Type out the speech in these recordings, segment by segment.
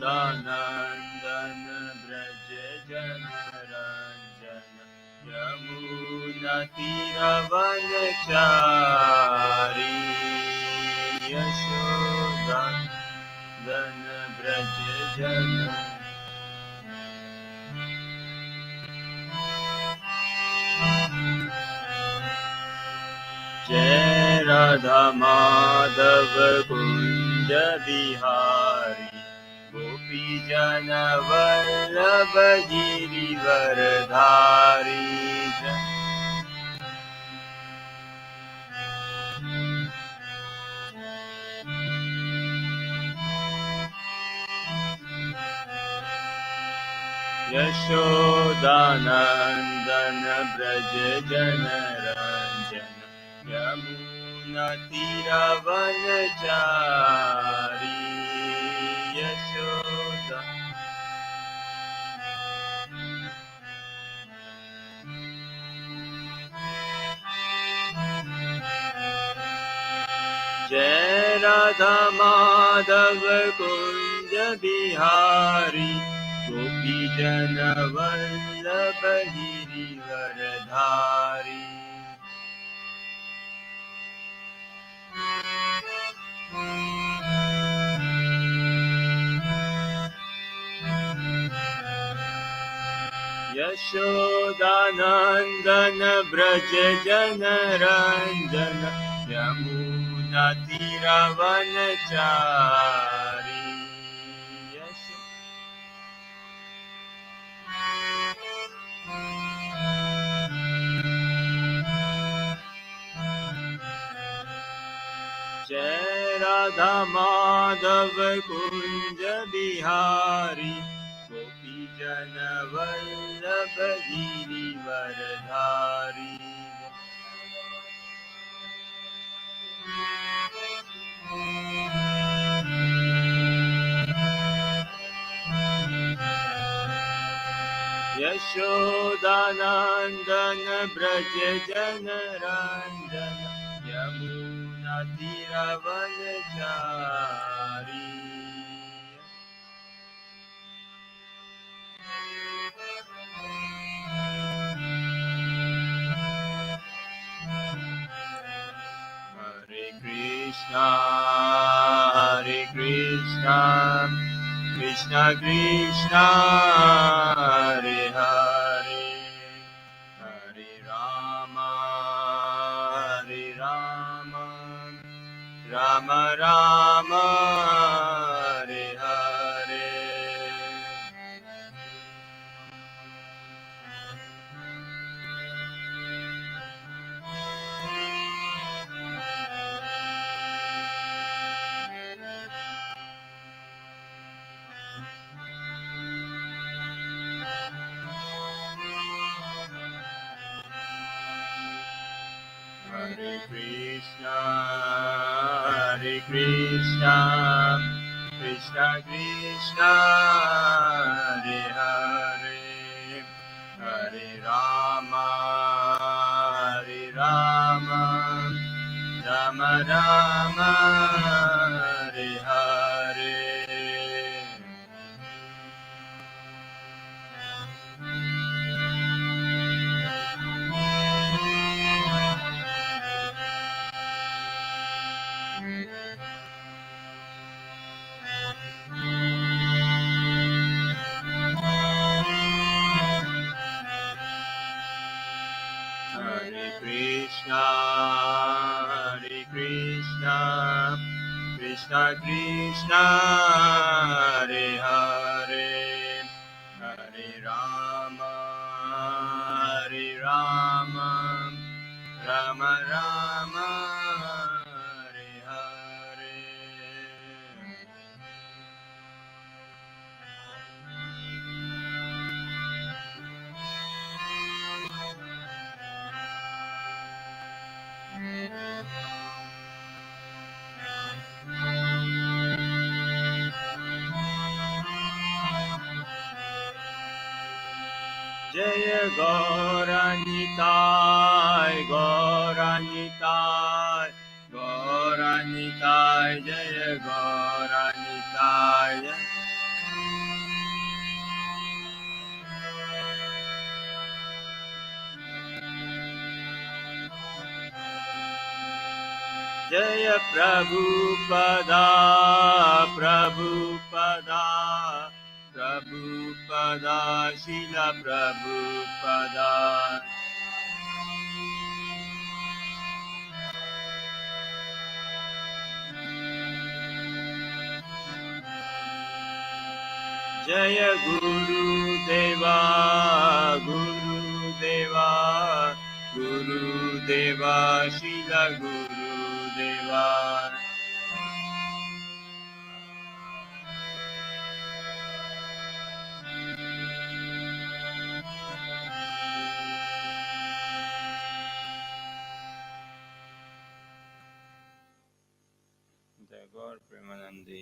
Yashodanandan Braja Janaranjana Yamuna Tiravanachari Yashodanandan Braja Jana Jai Radha Madhava Kunja Bihari Gopi Jana Vallabha Girivaradhari Yashodanandana Braja Janaranjana Yamuna Tiravanachari Yashoda Jai Radha Madhava Kunja Bihari Gopi Jana Vallabha Girivaradhari Yashodanandana Braja Janaranjana Yamuna Tiravanachari Jai Radha Madhava Kunja Bihari Gopi Jana Vallabha Girivaradhari Yashodanandana Braja Janaranjana Yamuna Tiravanachari Hare Krishna, Hare Krishna, Krishna Krishna, Hare Hare, Hare Rama, Hare Rama, Rama Rama, Hare Hare. Hare Krishna, Hare Krishna, Krishna Krishna, Hare Hare, Hare Rama, Hare Rama, Rama Rama, Hare Hare. Hare Krishna, Hare Krishna, Krishna Krishna, Hare Hare, Hare Rama, Hare Rama, Rama Rama, Hare Hare. Jaya Gauranitai, Gauranitai, Gauranitai, Jaya Gauranitai. Jaya Prabhupada, Prabhupada, Prabhupada, Srila Prabhupada. Jaya Guru Deva, Guru Deva, Guru Deva, Srila Guru Deva. Tagore Premanandi.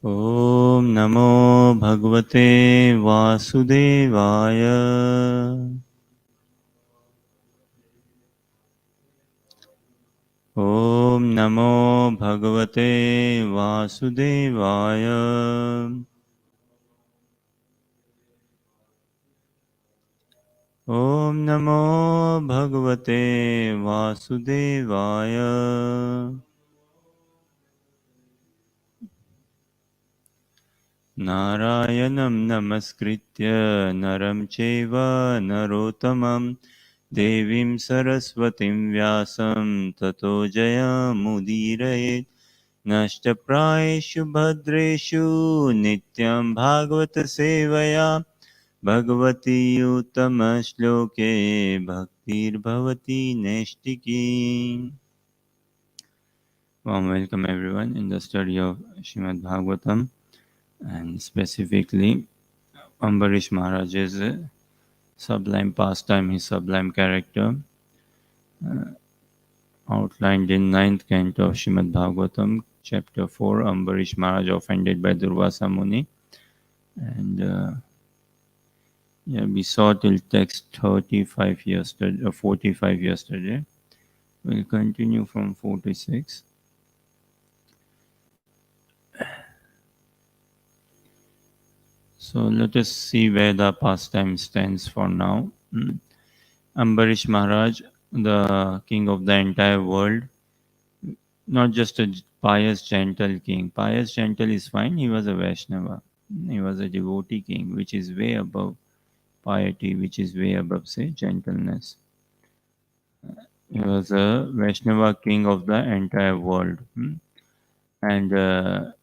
Om Namo Bhagavate Vasudevaya. Om Namo Bhagavate Vasudevaya. Om Namo Bhagavate Vasudevaya. Narayanam Namaskritya Naram Cheva Narottamam Devim Saraswatim Vyasam Tato Jayamudiraye Nashtaprayeshu Bhadreshu Nityam Bhagavata Sevaya Bhagavati Uttama-shloke Bhaktir Bhavati Neshtiki. Warm welcome everyone in the study of Srimad Bhagavatam, and specifically Ambarish Maharaj's sublime pastime, his sublime character, outlined in 9th canto of Srimad Bhagavatam, chapter 4, Ambarish Maharaj offended by Durvasa Muni. And we saw till text 45 yesterday, 45 yesterday. We'll continue from 46. So let us see where the pastime stands for now. Ambarish Maharaj, the king of the entire world, not just a pious, gentle king. Pious, gentle is fine. He was a Vaishnava. He was a devotee king, which is way above piety, which is way above, say, gentleness. He was a Vaishnava king of the entire world. And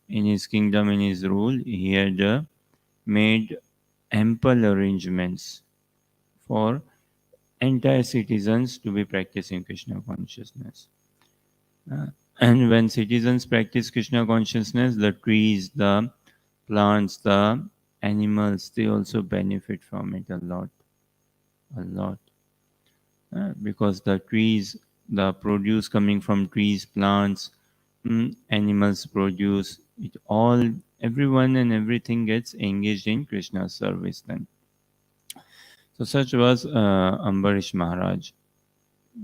in his kingdom, in his rule, he had made ample arrangements for entire citizens to be practicing Krishna consciousness. And when citizens practice Krishna consciousness, the trees, the plants, the animals, they also benefit from it a lot. A lot. Because the trees, the produce coming from trees, plants, animals produce, it all, everyone and everything gets engaged in Krishna's service then. So such was Ambarish Maharaj.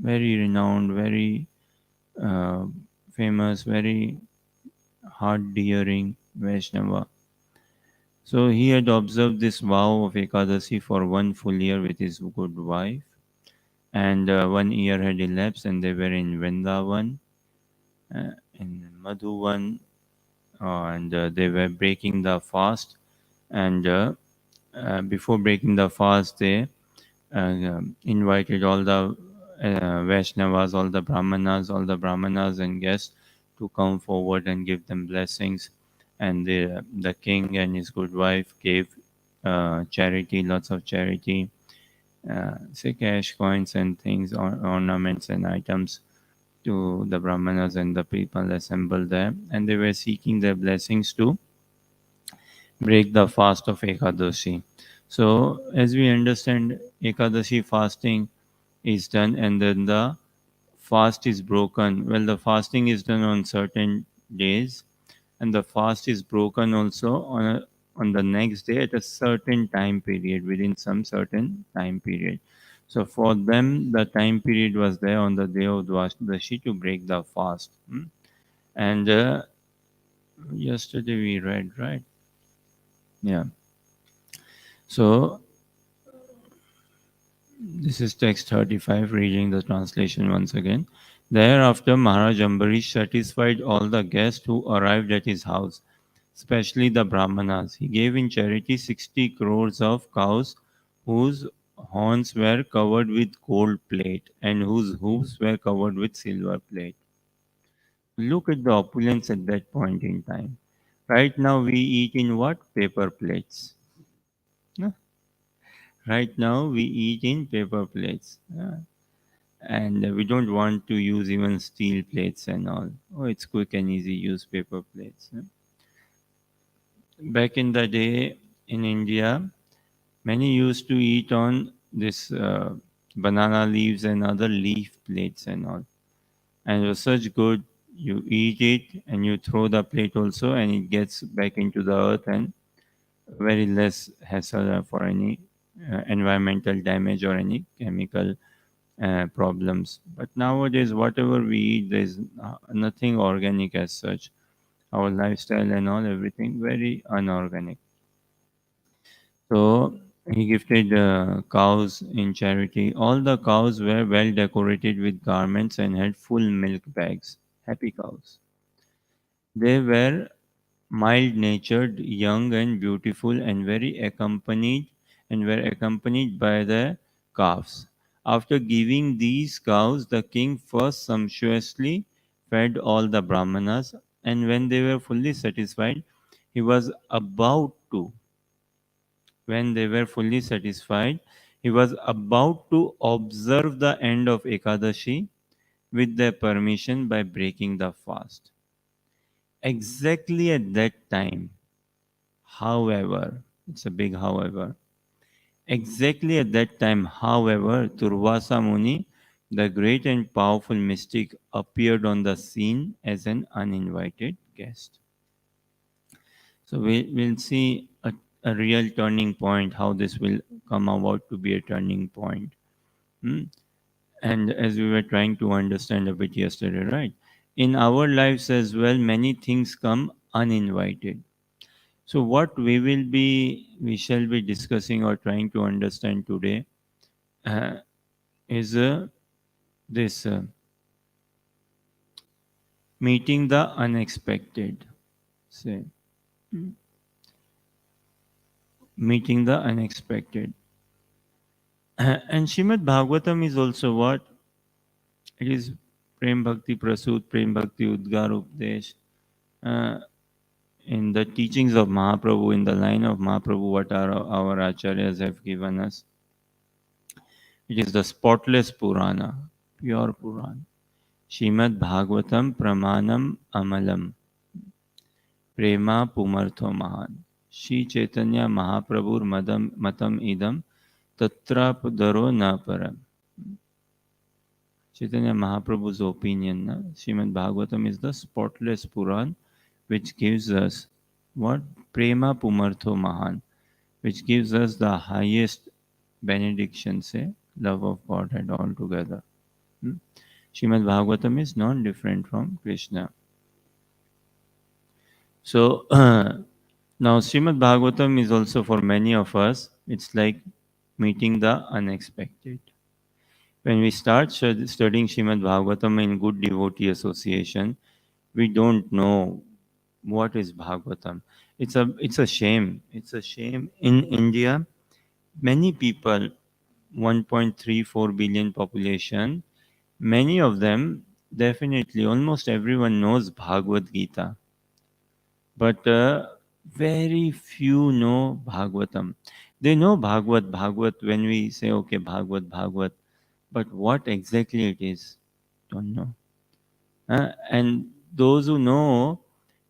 Very renowned, very famous, very heart-dearing Vaishnava. So he had observed this vow of Ekadasi for 1 full year with his good wife. And 1 year had elapsed and they were in Vrindavan, in Madhuvan, and they were breaking the fast. And before breaking the fast, they invited all the Vaishnavas, all the Brahmanas and guests to come forward and give them blessings. And the king and his good wife gave charity, lots of charity, say cash, coins and things, ornaments and items to the Brahmanas and the people assembled there. And they were seeking their blessings to break the fast of Ekadashi. So, as we understand, Ekadashi fasting is done and then the fast is broken. Well, the fasting is done on certain days and the fast is broken also on the next day at a certain time period, within some certain time period. So, for them, the time period was there on the day of Dwadashi to break the fast. And yesterday we read, right? Yeah. So, this is text 35, reading the translation once again. Thereafter, Maharaj Ambarish satisfied all the guests who arrived at his house, especially the Brahmanas. He gave in charity 60 crores of cows whose horns were covered with gold plate and whose hooves were covered with silver plate. Look at the opulence at that point in time. Right now, we eat in what? Paper plates. No? Right now, we eat in paper plates. And we don't want to use even steel plates and all. Oh, it's quick and easy, use paper plates. Back in the day in India, many used to eat on this banana leaves and other leaf plates and all. And it was such good, you eat it and you throw the plate also and it gets back into the earth and very less hassle for any environmental damage or any chemical problems. But nowadays, whatever we eat, there's nothing organic as such. Our lifestyle and all, everything very unorganic. So he gifted cows in charity. All the cows were well decorated with garments and had full milk bags. Happy cows. They were mild natured, young and beautiful, and very accompanied and were accompanied by the calves. After giving these cows, the king first sumptuously fed all the Brahmanas, and when they were fully satisfied, he was about to, when they were fully satisfied, he was about to observe the end of Ekadashi with their permission by breaking the fast. Exactly at that time, however, it's a big however. Exactly at that time, however, Durvasa Muni, the great and powerful mystic, appeared on the scene as an uninvited guest. So we'll see a real turning point, how this will come about to be a turning point. Hmm? And as we were trying to understand a bit yesterday, right? In our lives as well, many things come uninvited. So what we shall be discussing or trying to understand today uh, is this meeting the unexpected. Say, meeting the unexpected. And Shrimad Bhagavatam is also what? It is Prem Bhakti Prasud, Prem Bhakti Udgar Updesh. Uh, in the teachings of Mahaprabhu, in the line of Mahaprabhu, what our acharyas have given us. It is the spotless Purana, pure Purana. Shrimad Bhagavatam Pramanam Amalam Prema Pumartho Mahan. Shri Chaitanya Mahaprabhur Matam Idam Tatrapdaro Na Param. Chaitanya Mahaprabhu's opinion, Srimad Bhagavatam is the spotless Puran which gives us what? Prema Pumartho Mahan, which gives us the highest benediction, say, love of Godhead altogether. Srimad Bhagavatam is non different from Krishna. So, now Srimad Bhagavatam is also for many of us, it's like meeting the unexpected. When we start studying Srimad Bhagavatam in good devotee association, we don't know what is Bhagavatam. It's a shame. It's a shame in India. Many people 1.34 billion population, many of them, definitely almost everyone knows Bhagavad Gita, but very few know Bhagavatam. They know Bhagavad when we say, okay, Bhagavad, but what exactly it is, don't know. And those who know,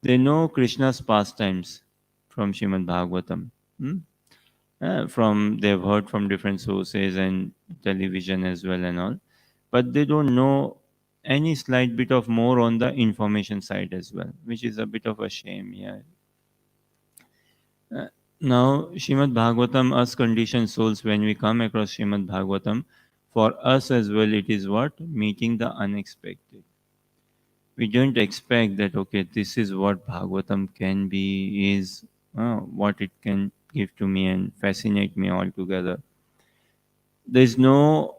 they know Krishna's pastimes from Srimad Bhagavatam. Hmm? From they've heard from different sources and television as well and all, but they don't know any slight bit of more on the information side as well, which is a bit of a shame. Yeah. Uh, Now, Srimad Bhagavatam, us conditioned souls, when we come across Srimad Bhagavatam, for us as well, it is what? Meeting the unexpected. We don't expect that, okay, this is what Bhagavatam can be, is what it can give to me and fascinate me altogether. There's no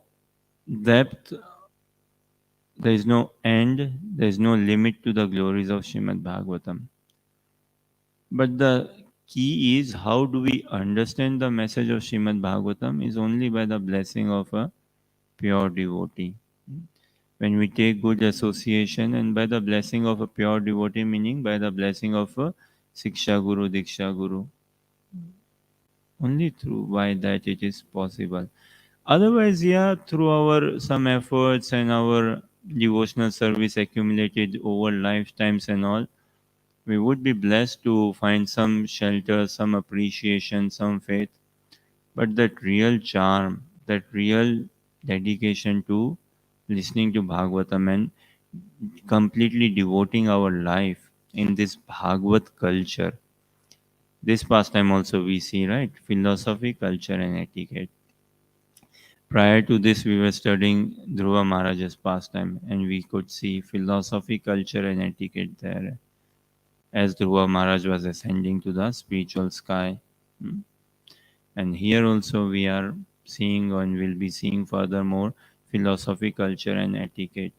depth, there's no end, there's no limit to the glories of Srimad Bhagavatam. But the key is, how do we understand the message of Srimad Bhagavatam is only by the blessing of a pure devotee. When we take good association and by the blessing of a pure devotee, meaning by the blessing of a Siksha Guru, Diksha Guru, only through by that it is possible. Otherwise, yeah, through our some efforts and our devotional service accumulated over lifetimes and all, we would be blessed to find some shelter, some appreciation, some faith. But that real charm, that real dedication to listening to Bhagavatam and completely devoting our life in this Bhagavad culture. This pastime also we see, right? Philosophy, culture, and etiquette. Prior to this, we were studying Dhruva Maharaj's pastime, and we could see philosophy, culture, and etiquette there as Dhruva Maharaj was ascending to the spiritual sky. Hmm. And here also we are seeing and will be seeing furthermore philosophy, culture, and etiquette.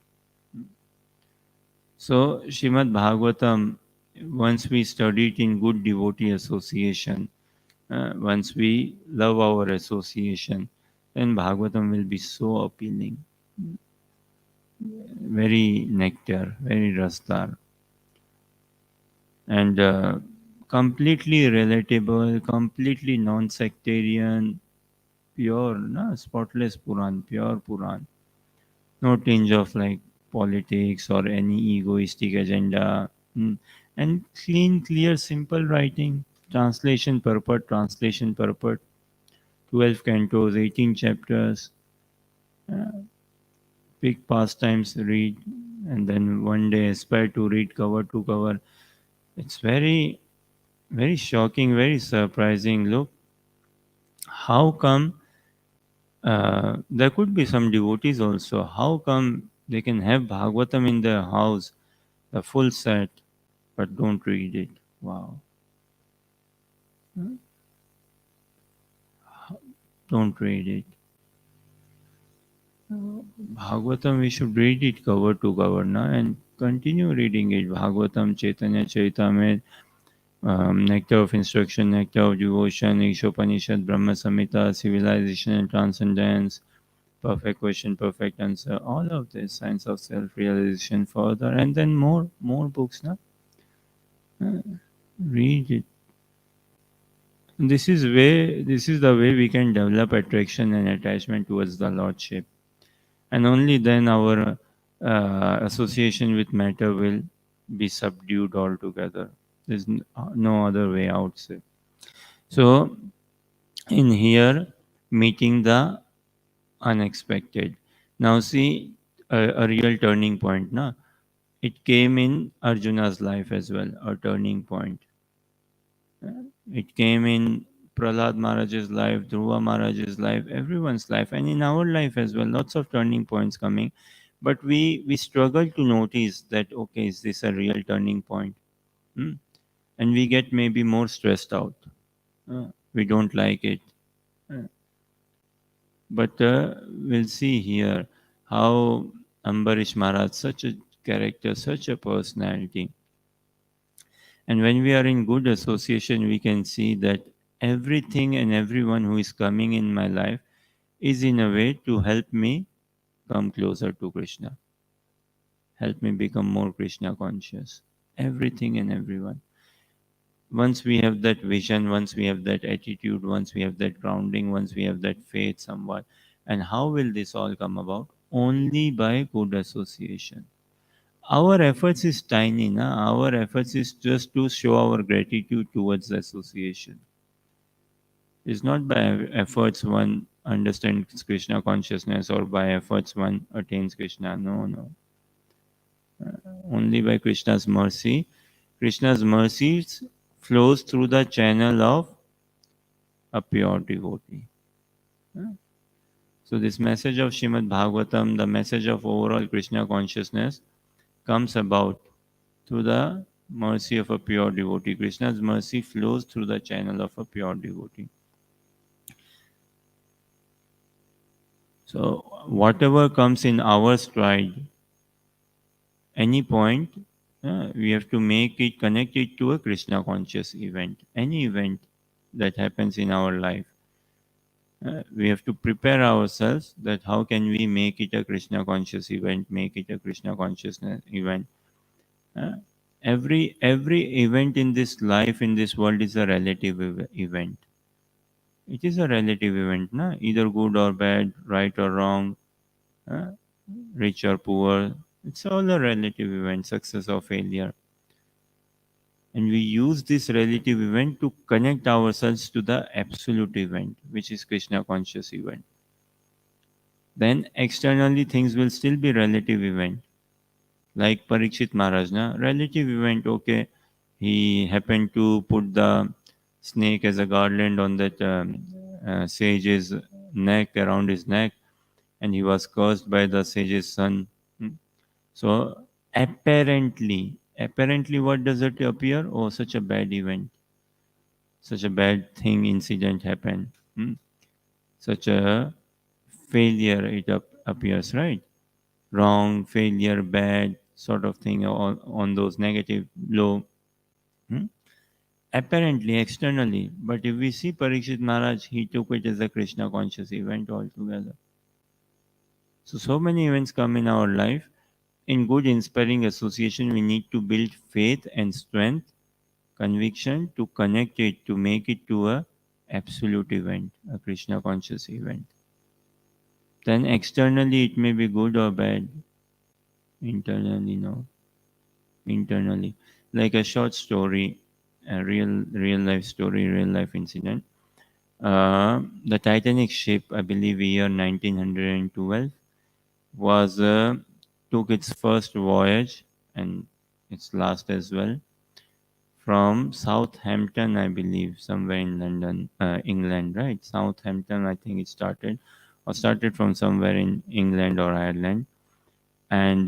So, Srimad Bhagavatam, once we study it in good devotee association, once we love our association, then Bhagavatam will be so appealing, very nectar, very rasdar, and completely relatable, completely non-sectarian, pure, no, spotless Puran, pure Puran. No tinge of like politics or any egoistic agenda. Mm. And clean, clear, simple writing, translation purport, 12 cantos, 18 chapters, pick pastimes, read, and then one day aspire to read cover to cover. It's very, very shocking, very surprising. Look, how come there could be some devotees also? How come they can have Bhagavatam in their house, the full set, but don't read it? Wow. Don't read it. Bhagavatam, we should read it cover to cover na, and continue reading it. Bhagavatam, Chaitanya Charitamrita, Nectar of Instruction, Nectar of Devotion, Ishopanishad, Brahma Samhita, Civilization and Transcendence, Perfect Question, Perfect Answer, all of this, Science of Self-Realization further, and then more books. Na? Read it. This is the way we can develop attraction and attachment towards the Lordship. And only then our association with matter will be subdued altogether. There's no other way out. So, in here, meeting the unexpected. Now, see a real turning point. Na? It came in Arjuna's life as well, a turning point. It came in Prahlad Maharaj's life, Dhruva Maharaj's life, everyone's life, and in our life as well. Lots of turning points coming, but we struggle to notice that. Okay, is this a real turning point? Hmm? And we get maybe more stressed out. We don't like it, but we'll see here how Ambarish Maharaj, such a character, such a personality. And when we are in good association, we can see that everything and everyone who is coming in my life is in a way to help me come closer to Krishna, help me become more Krishna conscious. Everything and everyone. Once we have that vision, once we have that attitude, once we have that grounding, once we have that faith somewhat, and how will this all come about? Only by good association. Our efforts is tiny, na? Our efforts is just to show our gratitude towards the association. It's not by efforts one understands Krishna consciousness or by efforts one attains Krishna. No, no. Only by Krishna's mercy. Krishna's mercy flows through the channel of a pure devotee. So this message of Srimad Bhagavatam, the message of overall Krishna consciousness, comes about through the mercy of a pure devotee. Krishna's mercy flows through the channel of a pure devotee. So whatever comes in our stride, any point, we have to make it, connect it to a Krishna conscious event. Any event that happens in our life, we have to prepare ourselves that how can we make it a Krishna conscious event, make it a Krishna consciousness event. Uh, every event in this life, in this world, is a relative event. It is a relative event, na? Either good or bad, right or wrong, uh, rich or poor. It's all a relative event, success or failure. And we use this relative event to connect ourselves to the absolute event, which is Krishna conscious event. Then externally things will still be relative event. Like Parikshit Maharaj, na? Relative event, okay. He happened to put the snake as a garland on that sage's neck, around his neck, and he was cursed by the sage's son. So apparently, what does it appear? Oh, such a bad event, such a bad thing, incident happened. Such a failure it appears, right? Wrong, failure, bad sort of thing on those negative, low. Hmm? Apparently, externally. But if we see Parikshit Maharaj, he took it as a Krishna conscious event altogether. So many events come in our life. In good, inspiring association, we need to build faith and strength, conviction to connect it, to make it to a absolute event, a Krishna conscious event. Then externally, it may be good or bad. Internally, no. Internally, like a short story, a real life story, real life incident. The Titanic ship, I believe, year 1912, was took its first voyage and its last as well from Southampton, I believe, somewhere in London, England, right? Southampton, I think it started from somewhere in England or Ireland, and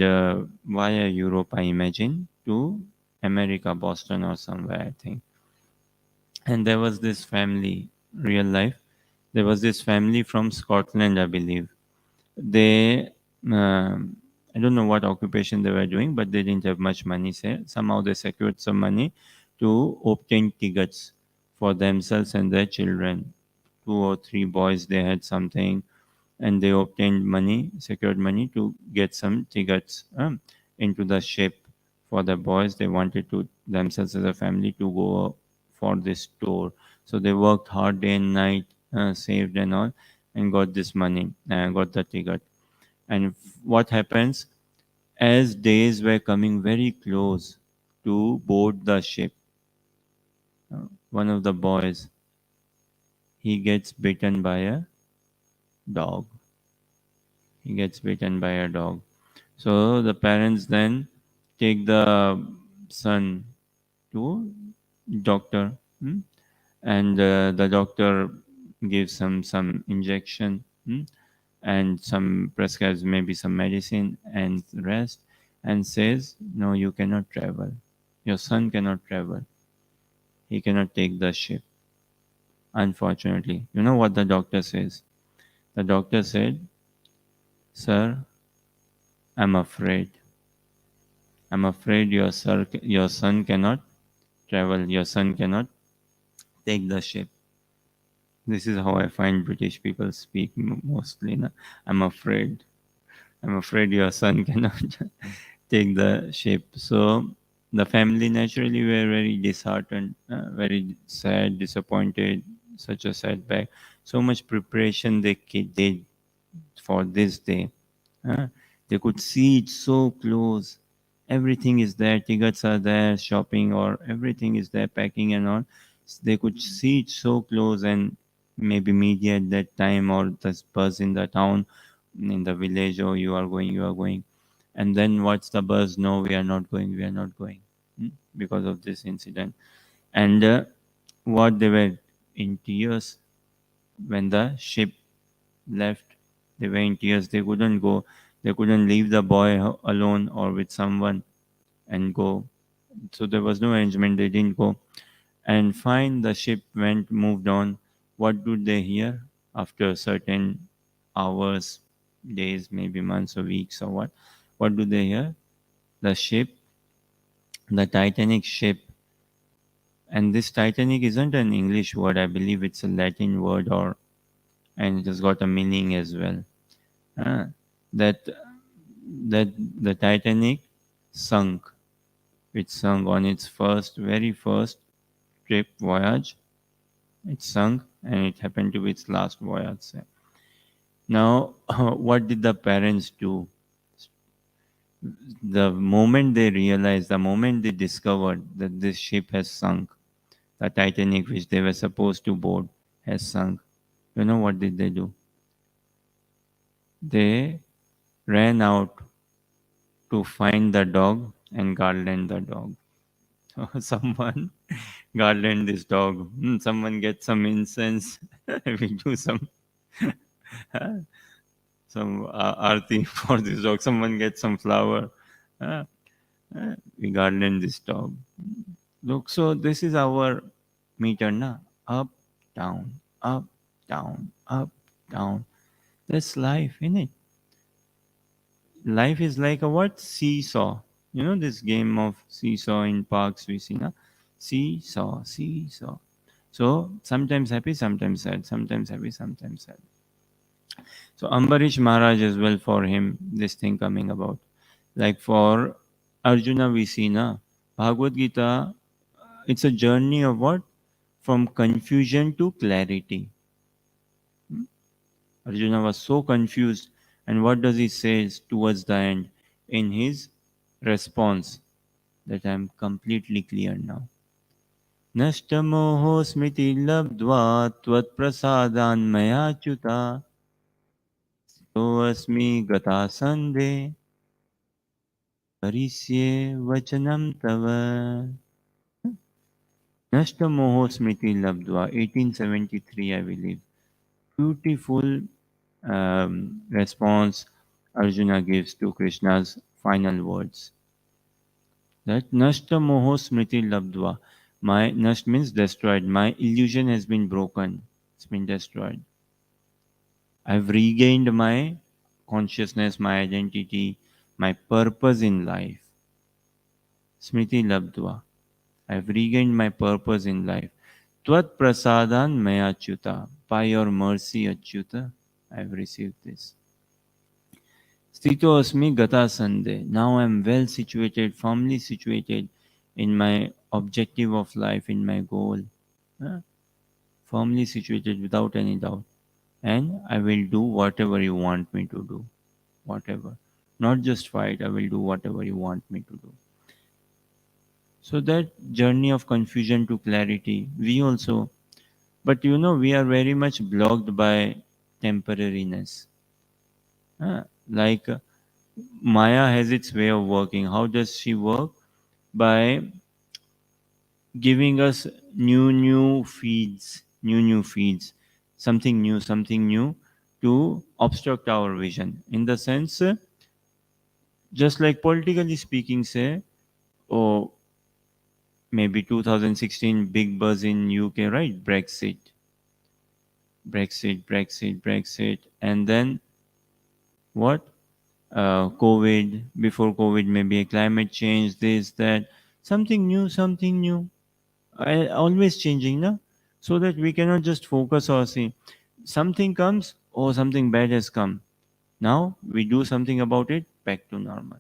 via Europe, I imagine, to America, Boston or somewhere, I think. And there was this family, real life. There was this family from Scotland, I believe. They, I don't know what occupation they were doing, but they didn't have much money. Somehow they secured some money to obtain tickets for themselves and their children. Two or three boys, they had something, and they obtained money, secured money to get some tickets into the ship for the boys. They wanted to themselves as a family to go for this tour. So they worked hard day and night, saved and all, and got this money and got the ticket. And what happens as days were coming very close to board the ship? One of the boys, he gets bitten by a dog. He gets bitten by a dog. So the parents then take the son to doctor, and the doctor gives him some injection, and some prescribes maybe some medicine and rest, and says, no, you cannot travel. Your son cannot travel. He cannot take the ship. Unfortunately, you know what the doctor says? The doctor said, sir, I'm afraid. I'm afraid your son cannot travel. Your son cannot take the ship. This is how I find British people speak mostly. Na? I'm afraid. I'm afraid your son cannot take the ship. So the family naturally were very disheartened, very sad, disappointed, such a setback. So much preparation they did for this day. Huh? They could see it so close. Everything is there, tickets are there, shopping or everything is there, packing and all. They could see it so close, and maybe media at that time or the buzz in the town, in the village, oh, you are going, you are going. And then what's the buzz? No, we are not going, we are not going, because of this incident. And what they were in tears when the ship left. They were in tears. They couldn't go. They couldn't leave the boy alone or with someone and go. So there was no arrangement. They didn't go. And fine, the ship went, moved on. What did they hear after certain hours, days, maybe months or weeks or what? What do they hear? The ship, the Titanic ship. And this Titanic isn't an English word. I believe it's a Latin word, or and it has got a meaning as well. Uh, that that the Titanic sunk. It sunk on its very first trip voyage. It sunk, and it happened to be its last voyage. Now, what did the parents do? The moment they realized, the moment they discovered that this ship has sunk, the Titanic, which they were supposed to board, has sunk. You know what did they do? They ran out to find the dog and garland the dog. Someone garland this dog. Someone get some incense. We do some arti for this dog. Someone get some flower. Uh, we garland this dog. Look, so this is our meter, na? Up, down, up, down, up, down. That's life, innit? Life is like a what? Seesaw. You know this game of seesaw in parks we see, na? Seesaw, seesaw. So sometimes happy, sometimes sad, sometimes happy, sometimes sad. So Ambarish Maharaj as well, for him, this thing coming about. Like for Arjuna we see, na? Bhagavad Gita, it's a journey of what? From confusion to clarity. Arjuna was so confused, and what does he say towards the end in his response? That I am completely clear now. Nashtamoho smriti labdva tvat prasadan mayachuta soasmi gata sande parisye vachanam tava. Nashtamoho smriti labdva, 1873 I believe. Beautiful response Arjuna gives to Krishna's final words. That Nashta Moho Smriti Labdva. My Nasht means destroyed. My illusion has been broken. It's been destroyed. I've regained my consciousness, my identity, my purpose in life. Smriti Labdva. I've regained my purpose in life. Tvat prasadan maya achyuta. By your mercy, Achyuta, I've received this. Sthito asmi gata sande. Now I am well situated, firmly situated in my objective of life, in my goal. Firmly situated without any doubt. And I will do whatever you want me to do. Whatever. Not just fight, I will do whatever you want me to do. So that journey of confusion to clarity, we also, but we are very much blocked by temporariness. Like Maya has its way of working. How does she work? By giving us new feeds, something new to obstruct our vision. In the sense, just like politically speaking, say, oh, maybe 2016 big buzz in UK, right? Brexit, and then what? COVID, before COVID, maybe a climate change, this, that, something new, always changing, no? so that we cannot just focus or see something comes, oh, something bad has come. Now we do something about it, back to normal.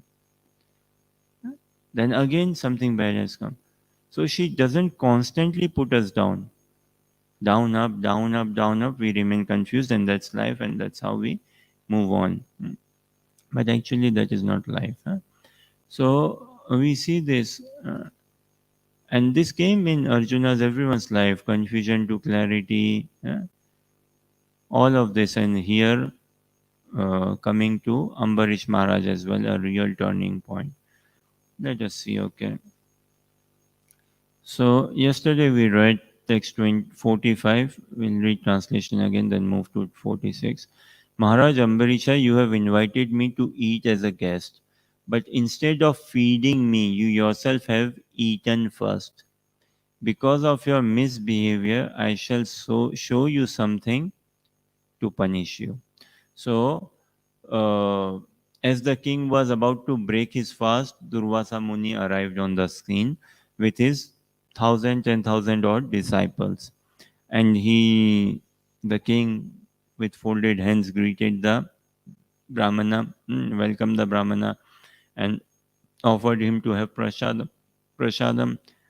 Then again, something bad has come. So she doesn't constantly put us down. Down, up, down, up, down, up. We remain confused, and that's life, and that's how we move on. But actually, that is not life. Huh? So we see this, and this came in Arjuna's everyone's life, confusion to clarity, all of this, and here coming to Ambarish Maharaj as well, a real turning point. Let us see. Okay. So yesterday we read text 45. We'll read translation again, then move to 46. Maharaj Ambarisha, you have invited me to eat as a guest, but instead of feeding me, you yourself have eaten first. Because of your misbehavior, I shall show you something to punish you. So, uh, as the king was about to break his fast, Durvasa Muni arrived on the scene with his 10,000 odd disciples. And the king, with folded hands, greeted the Brahmana, welcomed the Brahmana, and offered him to have prasadam.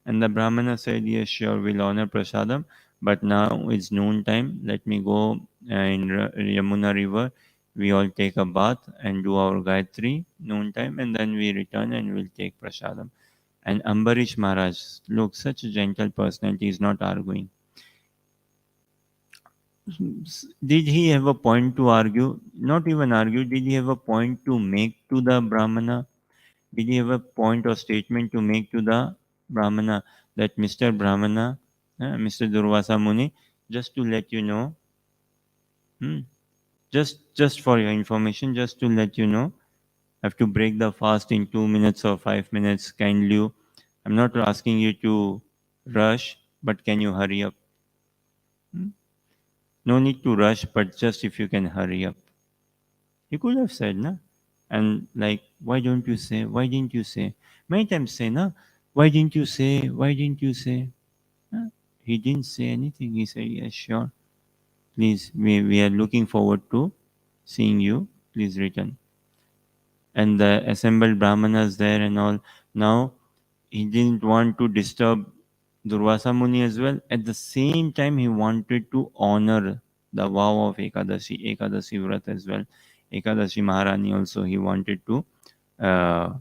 And the Brahmana said, yes, sure, we'll honor prasadam, but now it's noon time. Let me go in Yamuna river. We all take a bath and do our Gayatri noon time, and then we return and we'll take prasadam. And Ambarish Maharaj, look, such a gentle personality, is not arguing. Did he have a point to argue? Not even argue. Did he have a point to make to the Brahmana? Did he have a point or statement to make to the Brahmana that Mr. Brahmana, Mr. Durvasa Muni, just to let you know, hmm, just for your information, just to let you know, I have to break the fast in 2 minutes or 5 minutes. Kindly, I'm not asking you to rush, but can you hurry up? Hmm? No need to rush, but just if you can hurry up. You could have said, na? And like, why don't you say? Why didn't you say? Many times say, na? Why didn't you say? Why didn't you say? Huh? He didn't say anything. He said, yes, sure. Please, we are looking forward to seeing you. Please return. And the assembled brahmanas there and all. Now, he didn't want to disturb Durvasa Muni as well. At the same time, he wanted to honor the vow of Ekadasi Vrat as well. Ekadasi Maharani also, he wanted to uh,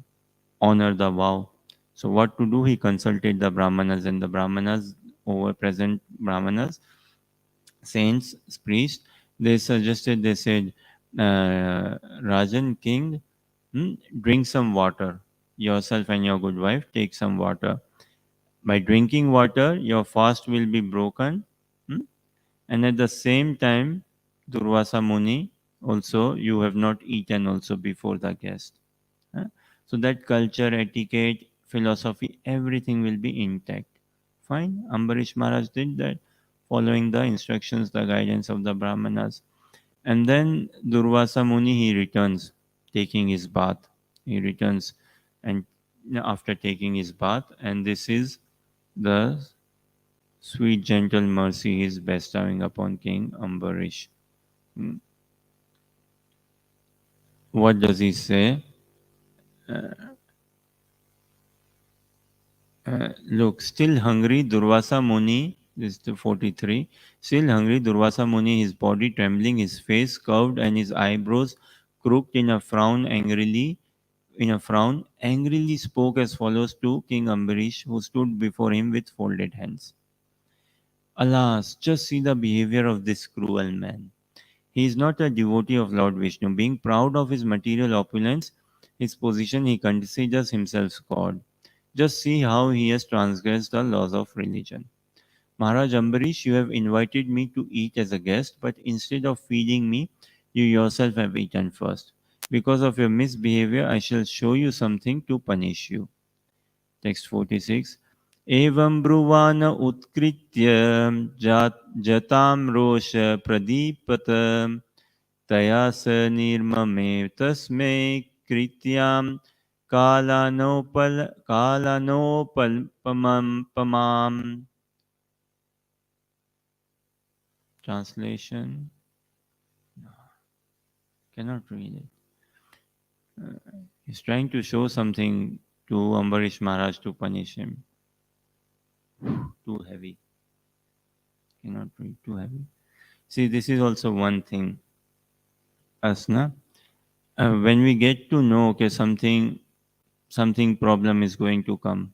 honor the vow. So what to do? He consulted the Brahmanas, and the Brahmanas, over present Brahmanas, saints, priests, they suggested, they said, Rajan, king, drink some water. Yourself and your good wife, take some water. By drinking water, your fast will be broken. hmm, And at the same time, Durvasa Muni, also, you have not eaten also before the guest. Huh? So that culture, etiquette, philosophy, everything will be intact. Fine. Ambarish Maharaj did that, following the instructions, the guidance of the Brahmanas. And then Durvasa Muni, he returns, taking his bath. He returns, and after taking his bath, and this is the sweet, gentle mercy he is bestowing upon King Ambarish. Hmm. What does he say? Look, still hungry, Durvasa Muni, this is the 43. Still hungry, Durvasa Muni, his body trembling, his face curved, and his eyebrows crooked in a frown, angrily spoke as follows to King Ambarish, who stood before him with folded hands. Alas, just see the behavior of this cruel man. He is not a devotee of Lord Vishnu. Being proud of his material opulence, his position, he considers himself God. Just see how he has transgressed the laws of religion. Maharaj Ambarish, you have invited me to eat as a guest, but instead of feeding me, you yourself have eaten first. Because of your misbehavior, I shall show you something to punish you. Text 46. Evam bruvana utkritya jatam rosha pradipatam तया स निर्ममे तस्मै कृत्यां कालानोपल पमाम. Translation. Cannot read it. He's trying to show something to Ambarish Maharaj to punish him. Too heavy. Cannot read. Too heavy. See, this is also one thing. Us, na? When we get to know, okay, something problem is going to come,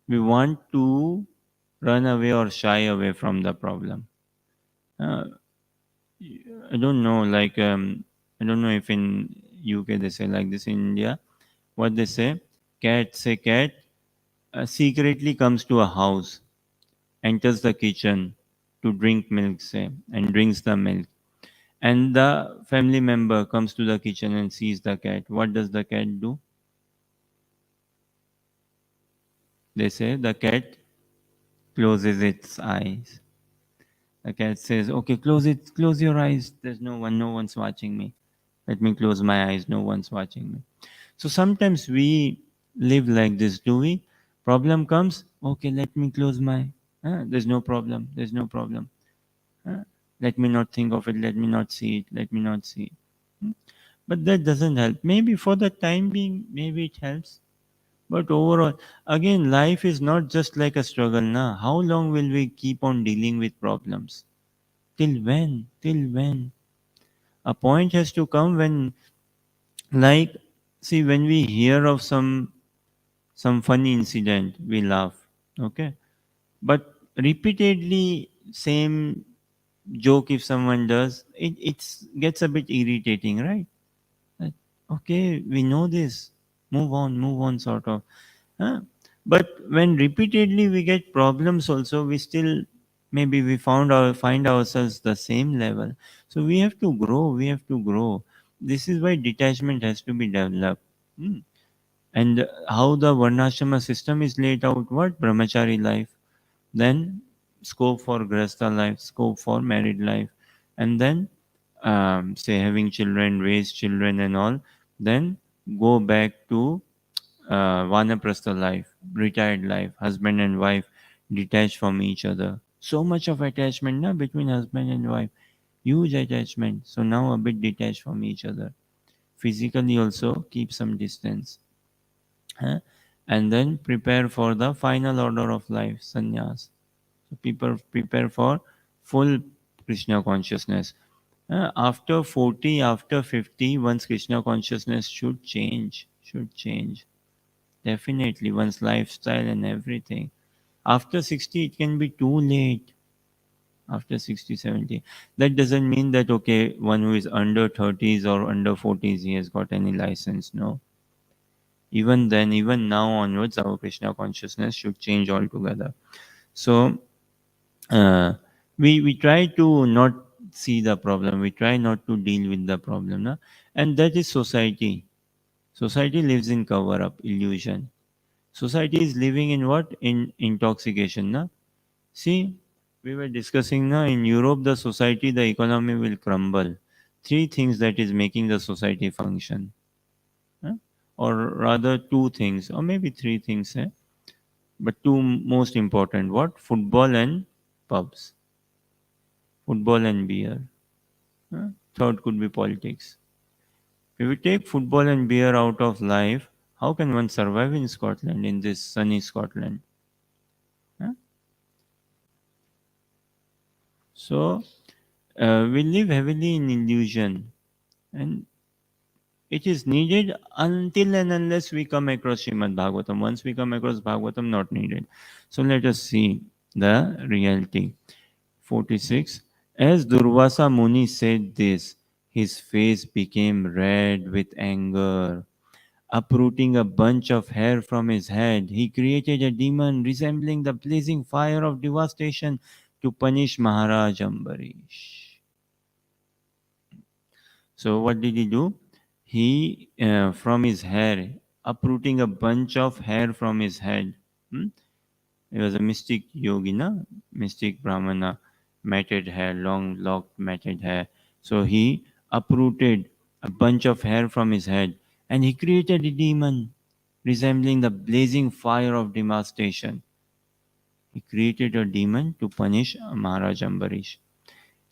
we want to run away or shy away from the problem. Uh, I don't know, like I don't know if in UK they say like this. In India, what they say, cat secretly comes to a house, enters the kitchen to drink milk, say, and drinks the milk. And the family member comes to the kitchen and sees the cat. What does the cat do? They say the cat closes its eyes. The cat says, "Okay, close your eyes. There's no one's watching me. Let me close my eyes. No one's watching me." So sometimes we live like this, do we? Problem comes, okay, let me close my. There's no problem. There's no problem. Uh, Let me not think of it. Let me not see it. Let me not see it. Hmm? But that doesn't help. Maybe for the time being, maybe it helps. But overall, again, life is not just like a struggle. Now, how long will we keep on dealing with problems? Till when? Till when? A point has to come when, like, see, when we hear of some funny incident, we laugh. Okay, but repeatedly same joke if someone does, it gets a bit irritating, right? Like, okay, we know this. Move on, sort of. Huh? But when repeatedly we get problems, also we still maybe we find ourselves the same level. So we have to grow. We have to grow. This is why detachment has to be developed. Hmm. And how the varnashrama system is laid out, what brahmachari life, then scope for grasta life, scope for married life, and then say having children, raise children and all, then go back to vanaprastha life, retired life, husband and wife detached from each other. So much of attachment now between husband and wife, huge attachment. So now a bit detached from each other. Physically also keep some distance. Huh? And then prepare for the final order of life, sannyas. So people prepare for full Krishna consciousness. After 40, after 50, one's Krishna consciousness should change. Should change. Definitely, one's lifestyle and everything. After 60, it can be too late. After 60, 70. That doesn't mean that, okay, one who is under 30s or under 40s, he has got any license. No. Even then, even now onwards, our Krishna consciousness should change altogether. So, uh, we try to not see the problem. We try not to deal with the problem. Na? And that is society. Society lives in cover up, illusion. Society is living in what? In intoxication. Na? See, we were discussing now in Europe, the society, the economy will crumble. Three things that is making the society function. Huh? Or rather, two things, or maybe three things. But two most important, what? Football and pubs. Football and beer. Huh? Third could be politics. If we take football and beer out of life, how can one survive in Scotland, in this sunny Scotland? Huh? So, we live heavily in illusion, and it is needed until and unless we come across Srimad Bhagavatam. Once we come across Bhagavatam, not needed. So let us see the reality. 46. As Durvasa Muni said this, his face became red with anger. Uprooting a bunch of hair from his head, he created a demon resembling the blazing fire of devastation to punish Maharaj Ambarish. So what did he do? He, from his hair, uprooting a bunch of hair from his head. Hmm? He was a mystic yogina, mystic brahmana, matted hair, long locked matted hair. So he uprooted a bunch of hair from his head and he created a demon resembling the blazing fire of devastation. He created a demon to punish Maharaj Ambarish.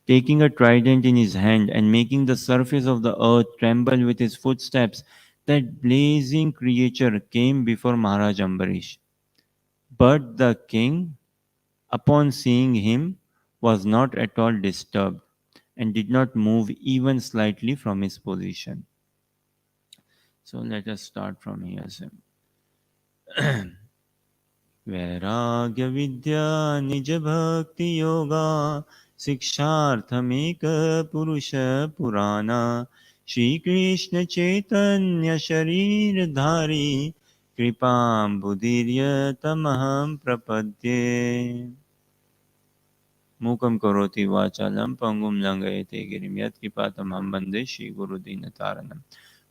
taking a trident in his hand and making the surface of the earth tremble with his footsteps, that blazing creature came before Maharaj Ambarish. But the king, upon seeing him, was not at all disturbed and did not move even slightly from his position. So let us start from here. वैराग्य विद्या निज भक्ति योगा शिक्षार्थमेक पुरुष पुराना श्री कृष्ण चैतन्य शरीर धारी कृपाम्बुदीर्य तमहं प्रपद्ये मूकं करोति वाचालं पंगुं लंघयते गिरिं यत्कृपातमहं वन्दे श्रीगुरुदीनतारणम्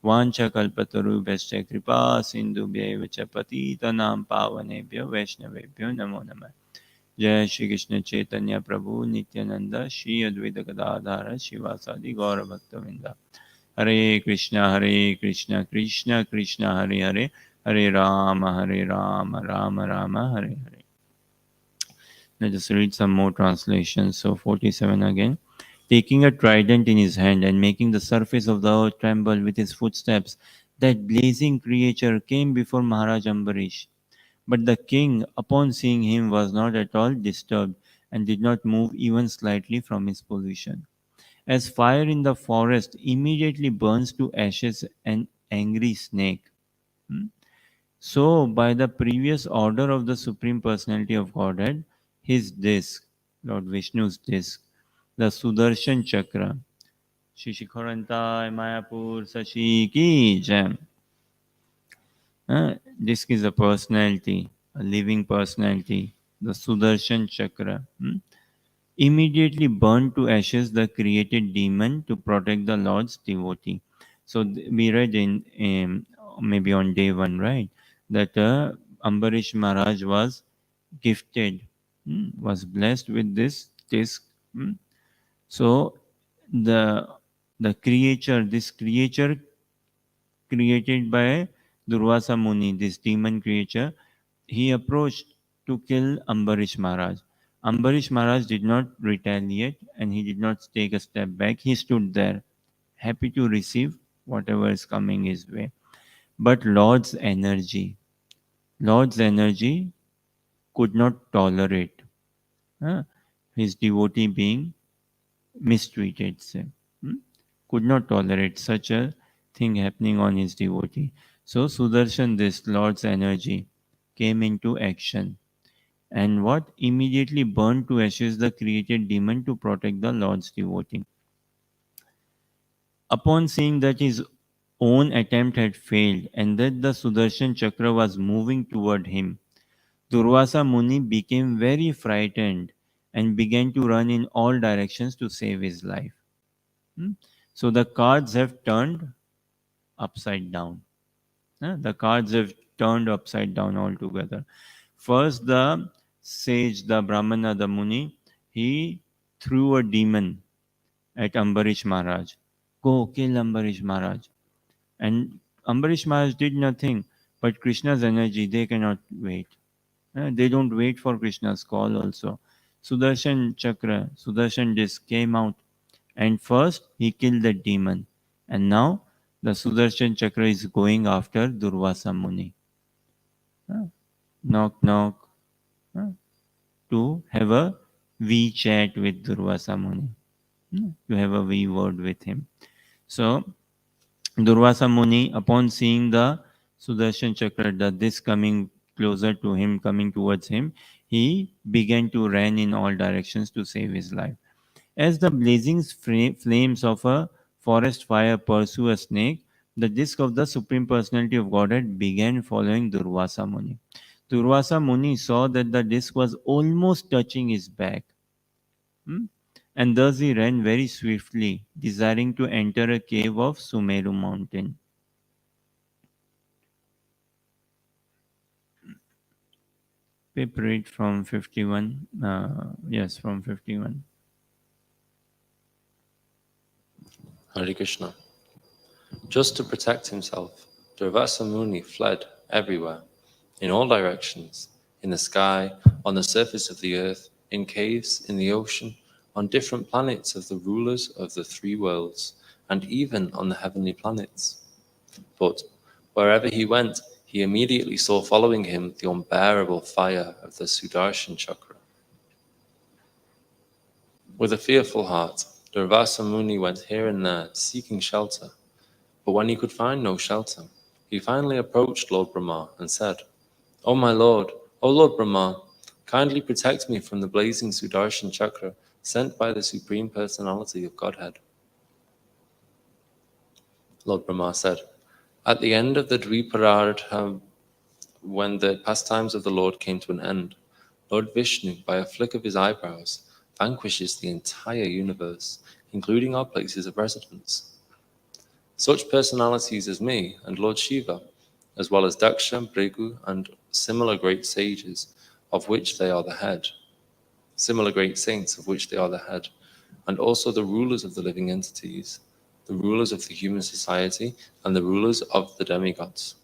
वाञ्छकल्पतरुभ्यश्च कृपा सिन्धुभ्यैव च पतितनां पावनेभ्यो वैष्णवेभ्यो नमो नमः। जय श्री कृष्ण चैतन्य प्रभु नित्यानंद श्री अद्वैत गदाधर शिवासादि गौरभक्तवृंद। हरे कृष्ण कृष्ण कृष्ण हरे हरे, हरे Ram Ram Ram Hare Hare. Let us read some more translations. So 47 again. Taking a trident in his hand and making the surface of the earth tremble with his footsteps, that blazing creature came before Maharaj Ambarish. But the king, upon seeing him, was not at all disturbed and did not move even slightly from his position. As fire in the forest immediately burns to ashes an angry snake, hmm, so by the previous order of the Supreme Personality of Godhead, his disc, Lord Vishnu's disc, the Sudarshan Chakra, Shishikharantai Mayapur Sashi Ki Jam. Disc is a personality, a living personality, the Sudarshan Chakra. Immediately burned to ashes the created demon to protect the Lord's devotee. So we read in maybe on day one, right, that Ambarish Maharaj was gifted, was blessed with this disc. So the this creature created by Durvasa Muni, this demon creature, he approached to kill Ambarish Maharaj. Ambarish Maharaj did not retaliate and he did not take a step back. He stood there, happy to receive whatever is coming his way. But Lord's energy could not tolerate his devotee being mistreated, say. Could not tolerate such a thing happening on his devotee. So Sudarshan, this Lord's energy, came into action. And what? Immediately burned to ashes the created demon to protect the Lord's devotee. Upon seeing that his own attempt had failed and that the Sudarshan Chakra was moving toward him, Durvasa Muni became very frightened and began to run in all directions to save his life. So the cards have turned upside down. The cards have turned upside down altogether. First, the sage, the Brahmana, the Muni, he threw a demon at Ambarish Maharaj. Go kill Ambarish Maharaj. And Ambarish Maharaj did nothing, but Krishna's energy, they cannot wait. They don't wait for Krishna's call also. Sudarshan Chakra, Sudarshan disc came out, and first he killed the demon. And now the Sudarshan Chakra is going after Durvasa Muni. Knock, knock, to have a wee chat with Durvasa Muni, to have a wee word with him. So Durvasa Muni, upon seeing the Sudarshan Chakra, this coming closer to him, coming towards him, he began to run in all directions to save his life. As the blazing flames of a forest fire pursue a snake, the disk of the Supreme Personality of Godhead began following Durvasa Muni. Durvasa Muni saw that the disk was almost touching his back. And thus he ran very swiftly, desiring to enter a cave of Sumeru mountain. Pip read from 51. Yes, from 51. Hare Krishna. Just to protect himself, Durvasa Muni fled everywhere, in all directions, in the sky, on the surface of the earth, in caves, in the ocean, on different planets of the rulers of the three worlds, and even on the heavenly planets. But wherever he went, he immediately saw following him the unbearable fire of the Sudarshan chakra. With a fearful heart, Durvasa Muni went here and there seeking shelter, but when he could find no shelter, he finally approached Lord Brahma and said, "O my Lord, O Lord Brahma, kindly protect me from the blazing Sudarshan chakra sent by the Supreme Personality of Godhead." Lord Brahma said, "At the end of the Dviparardha, when the pastimes of the Lord came to an end, Lord Vishnu, by a flick of his eyebrows, vanquishes the entire universe, including our places of residence. Such personalities as me and Lord Shiva, as well as Daksha, Brigu, and similar great sages, of which they are the head, similar great saints of which they are the head, and also the rulers of the living entities, the rulers of the human society, and the rulers of the demigods.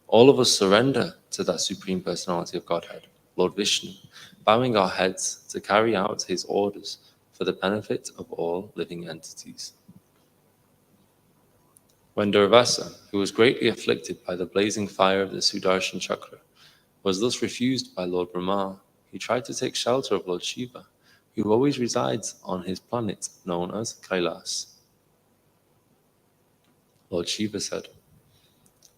All of us surrender to that Supreme Personality of Godhead, Lord Vishnu, bowing our heads to carry out his orders for the benefit of all living entities." When Durvasa, who was greatly afflicted by the blazing fire of the Sudarshan chakra, was thus refused by Lord Brahma, he tried to take shelter of Lord Shiva, who always resides on his planet known as Kailas. Lord Shiva said,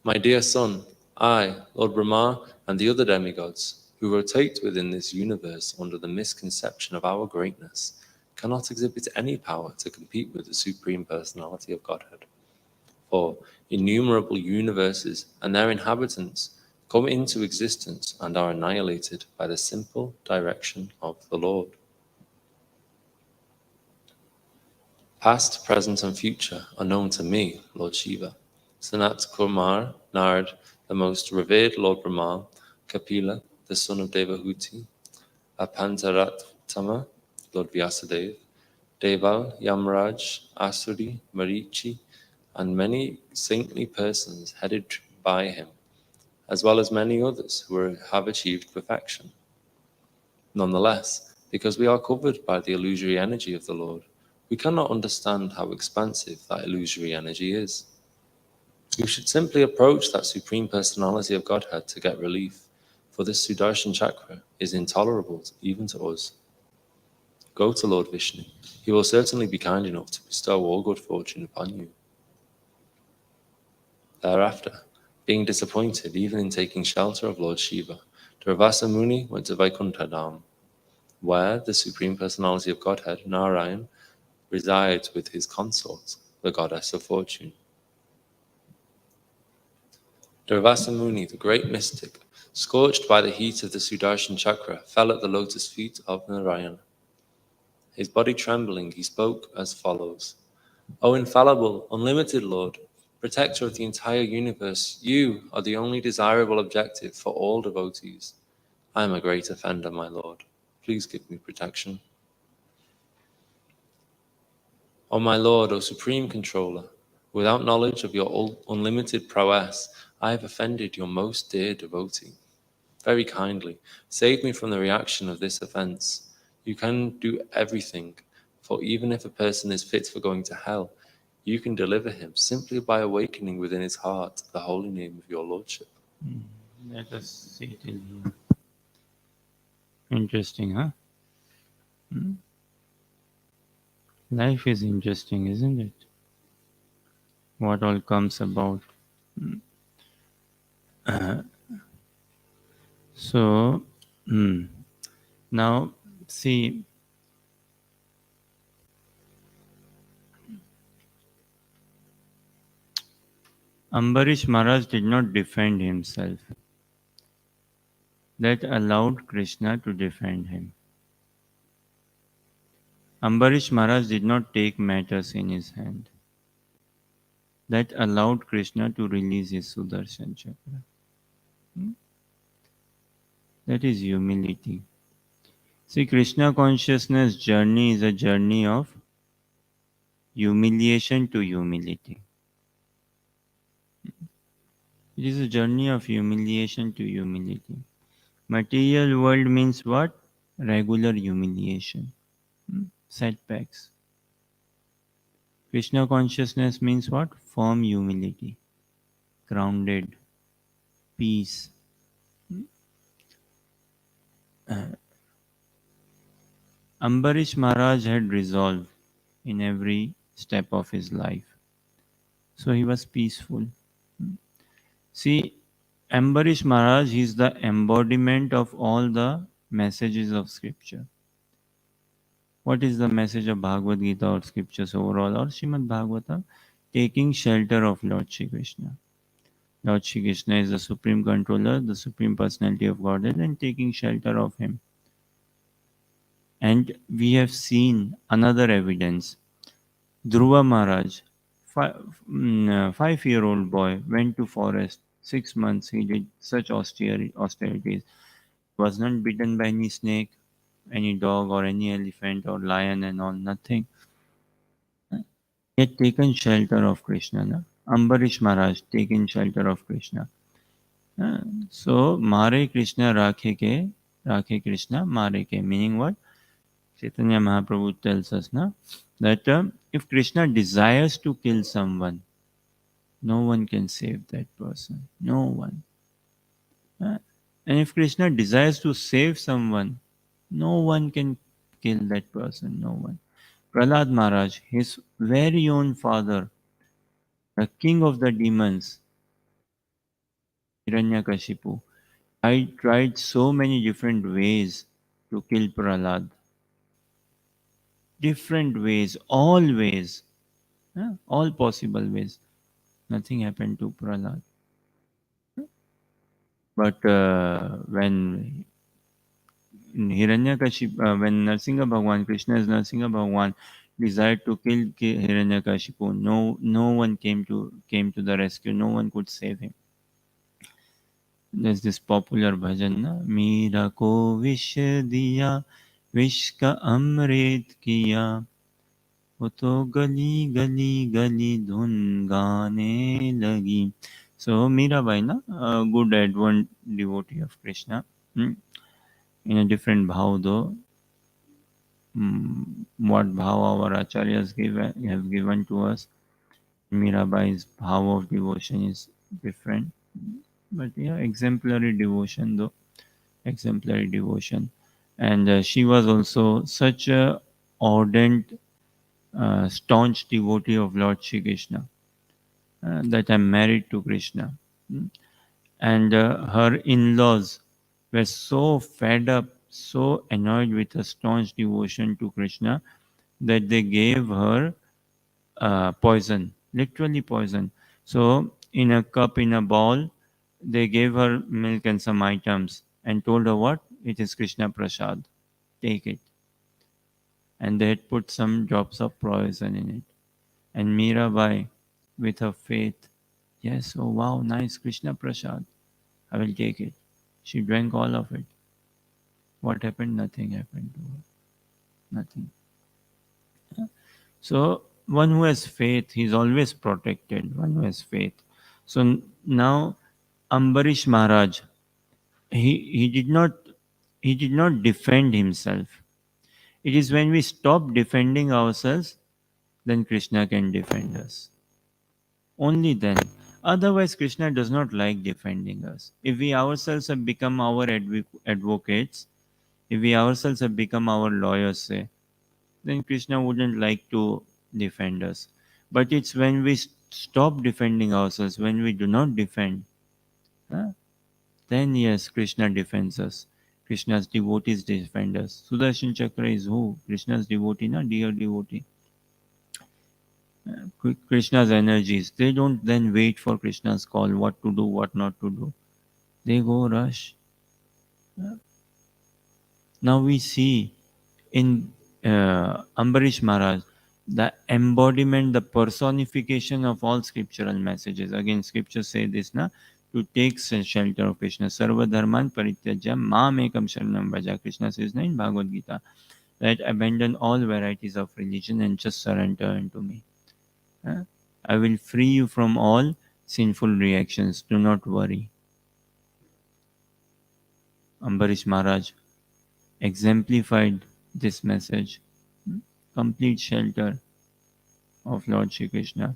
"My dear son, I, Lord Brahma, and the other demigods, who rotate within this universe under the misconception of our greatness, cannot exhibit any power to compete with the Supreme Personality of Godhead. For innumerable universes and their inhabitants come into existence and are annihilated by the simple direction of the Lord. Past, present, and future are known to me, Lord Shiva, Sanat Kumar, Nard, the most revered Lord Brahma, Kapila, the son of Devahuti, Apantarattama, Lord Vyasadeva, Deval, Yamraj, Asuri, Marichi, and many saintly persons headed by him, as well as many others who have achieved perfection. Nonetheless, because we are covered by the illusory energy of the Lord, we cannot understand how expansive that illusory energy is. We should simply approach that Supreme Personality of Godhead to get relief, for this Sudarshan chakra is intolerable even to us. Go to Lord Vishnu. He will certainly be kind enough to bestow all good fortune upon you." Thereafter, being disappointed even in taking shelter of Lord Shiva, Durvasa Muni went to Vaikuntha Dham, where the Supreme Personality of Godhead, Narayan, resides with his consort, the Goddess of Fortune. Durvasa Muni, the great mystic, scorched by the heat of the Sudarshan chakra, fell at the lotus feet of Narayana. His body trembling, he spoke as follows: "O infallible, unlimited Lord, protector of the entire universe, you are the only desirable objective for all devotees. I am a great offender, my Lord. Please give me protection. O my Lord, O Supreme Controller, without knowledge of your unlimited prowess, I have offended your most dear devotee. Very kindly, save me from the reaction of this offense. You can do everything, for even if a person is fit for going to hell, you can deliver him simply by awakening within his heart the holy name of your Lordship." Let us see till here. Interesting, huh? Life is interesting, isn't it? What all comes about. So, now see, Ambarish Maharaj did not defend himself. That allowed Krishna to defend him. Ambarish Maharaj did not take matters in his hand. That allowed Krishna to release his Sudarshan chakra. That is humility. See, Krishna consciousness journey is a journey of humiliation to humility. It is a journey of humiliation to humility. Material world means what? Regular humiliation. setbacks. Krishna consciousness means what? Firm humility, grounded, peace. Ambarish Maharaj had resolve in every step of his life. So he was peaceful. See, Ambarish Maharaj is the embodiment of all the messages of scripture. What is the message of Bhagavad Gita or scriptures overall or Srimad Bhagavatam? Taking shelter of Lord Shri Krishna. Lord Shri Krishna is the supreme controller, the supreme personality of Godhead, and taking shelter of him. And we have seen another evidence. Dhruva Maharaj, 5-year-old boy, went to forest. 6 months he did such austerities. Was not bitten by any snake, any dog or any elephant or lion and all, nothing. He had taken shelter of Krishna. Na? Ambarish Maharaj taken shelter of Krishna. Uh, So, Mare Krishna Rakhe Krishna Mare Ke. Meaning what? Chaitanya Mahaprabhu tells us na, that if Krishna desires to kill someone, no one can save that person. No one. And if Krishna desires to save someone, no one can kill that person. No one. Prahlad Maharaj, his very own father, the king of the demons, Hiranyakashipu, I tried so many different ways to kill Prahlad. Different ways, all ways, all possible ways. Nothing happened to Prahlad. But when Narsinga Bhagwan, Krishna's Narsinga Bhagwan, desired to kill Hiranyakashipu, no one came to the rescue. No one could save him. There's this popular bhajan, na? Meera ko vish diya, vish ka amrit kiya, वो तो गली गली गली धुन गाने लगी. So Mirabai, na, a good advanced devotee of Krishna, in a different bhav though. What bhav our acharyas have given to us, Mirabai's bhav of devotion is different. But yeah, exemplary devotion though, exemplary devotion. And she was also such a ardent, staunch devotee of Lord Shri Krishna. That I'm married to Krishna. And her in laws were so fed up, so annoyed with her staunch devotion to Krishna that they gave her poison, literally poison. So, in a cup, in a bowl, they gave her milk and some items and told her what? It is Krishna Prasad. Take it. And they had put some drops of poison in it. And Mirabai, with her faith, yes, oh wow, nice Krishna Prasad. I will take it. She drank all of it. What happened? Nothing happened to her. Nothing. So, one who has faith, he is always protected. One who has faith. So now, Ambarish Maharaj, he did not defend himself. It is when we stop defending ourselves, then Krishna can defend us. Only then. Otherwise, Krishna does not like defending us. If we ourselves have become our advocates, if we ourselves have become our lawyers, say, then Krishna wouldn't like to defend us. But it's when we stop defending ourselves, when we do not defend, huh, then yes, Krishna defends us. Krishna's devotees defend us. Sudarshan Chakra is who? Krishna's devotee, na? Dear devotee. Krishna's energies. They don't then wait for Krishna's call, what to do, what not to do. They go rush. Now we see in Ambarish Maharaj the embodiment, the personification of all scriptural messages. Again, scriptures say this, na, to take shelter of Krishna. Sarva dharman parityajya mam ekam sharanam vaja. Krishna says na, in Bhagavad Gita, that abandon all varieties of religion and just surrender unto me. I will free you from all sinful reactions. Do not worry. Ambarish Maharaj exemplified this message. complete shelter of Lord Shri Krishna.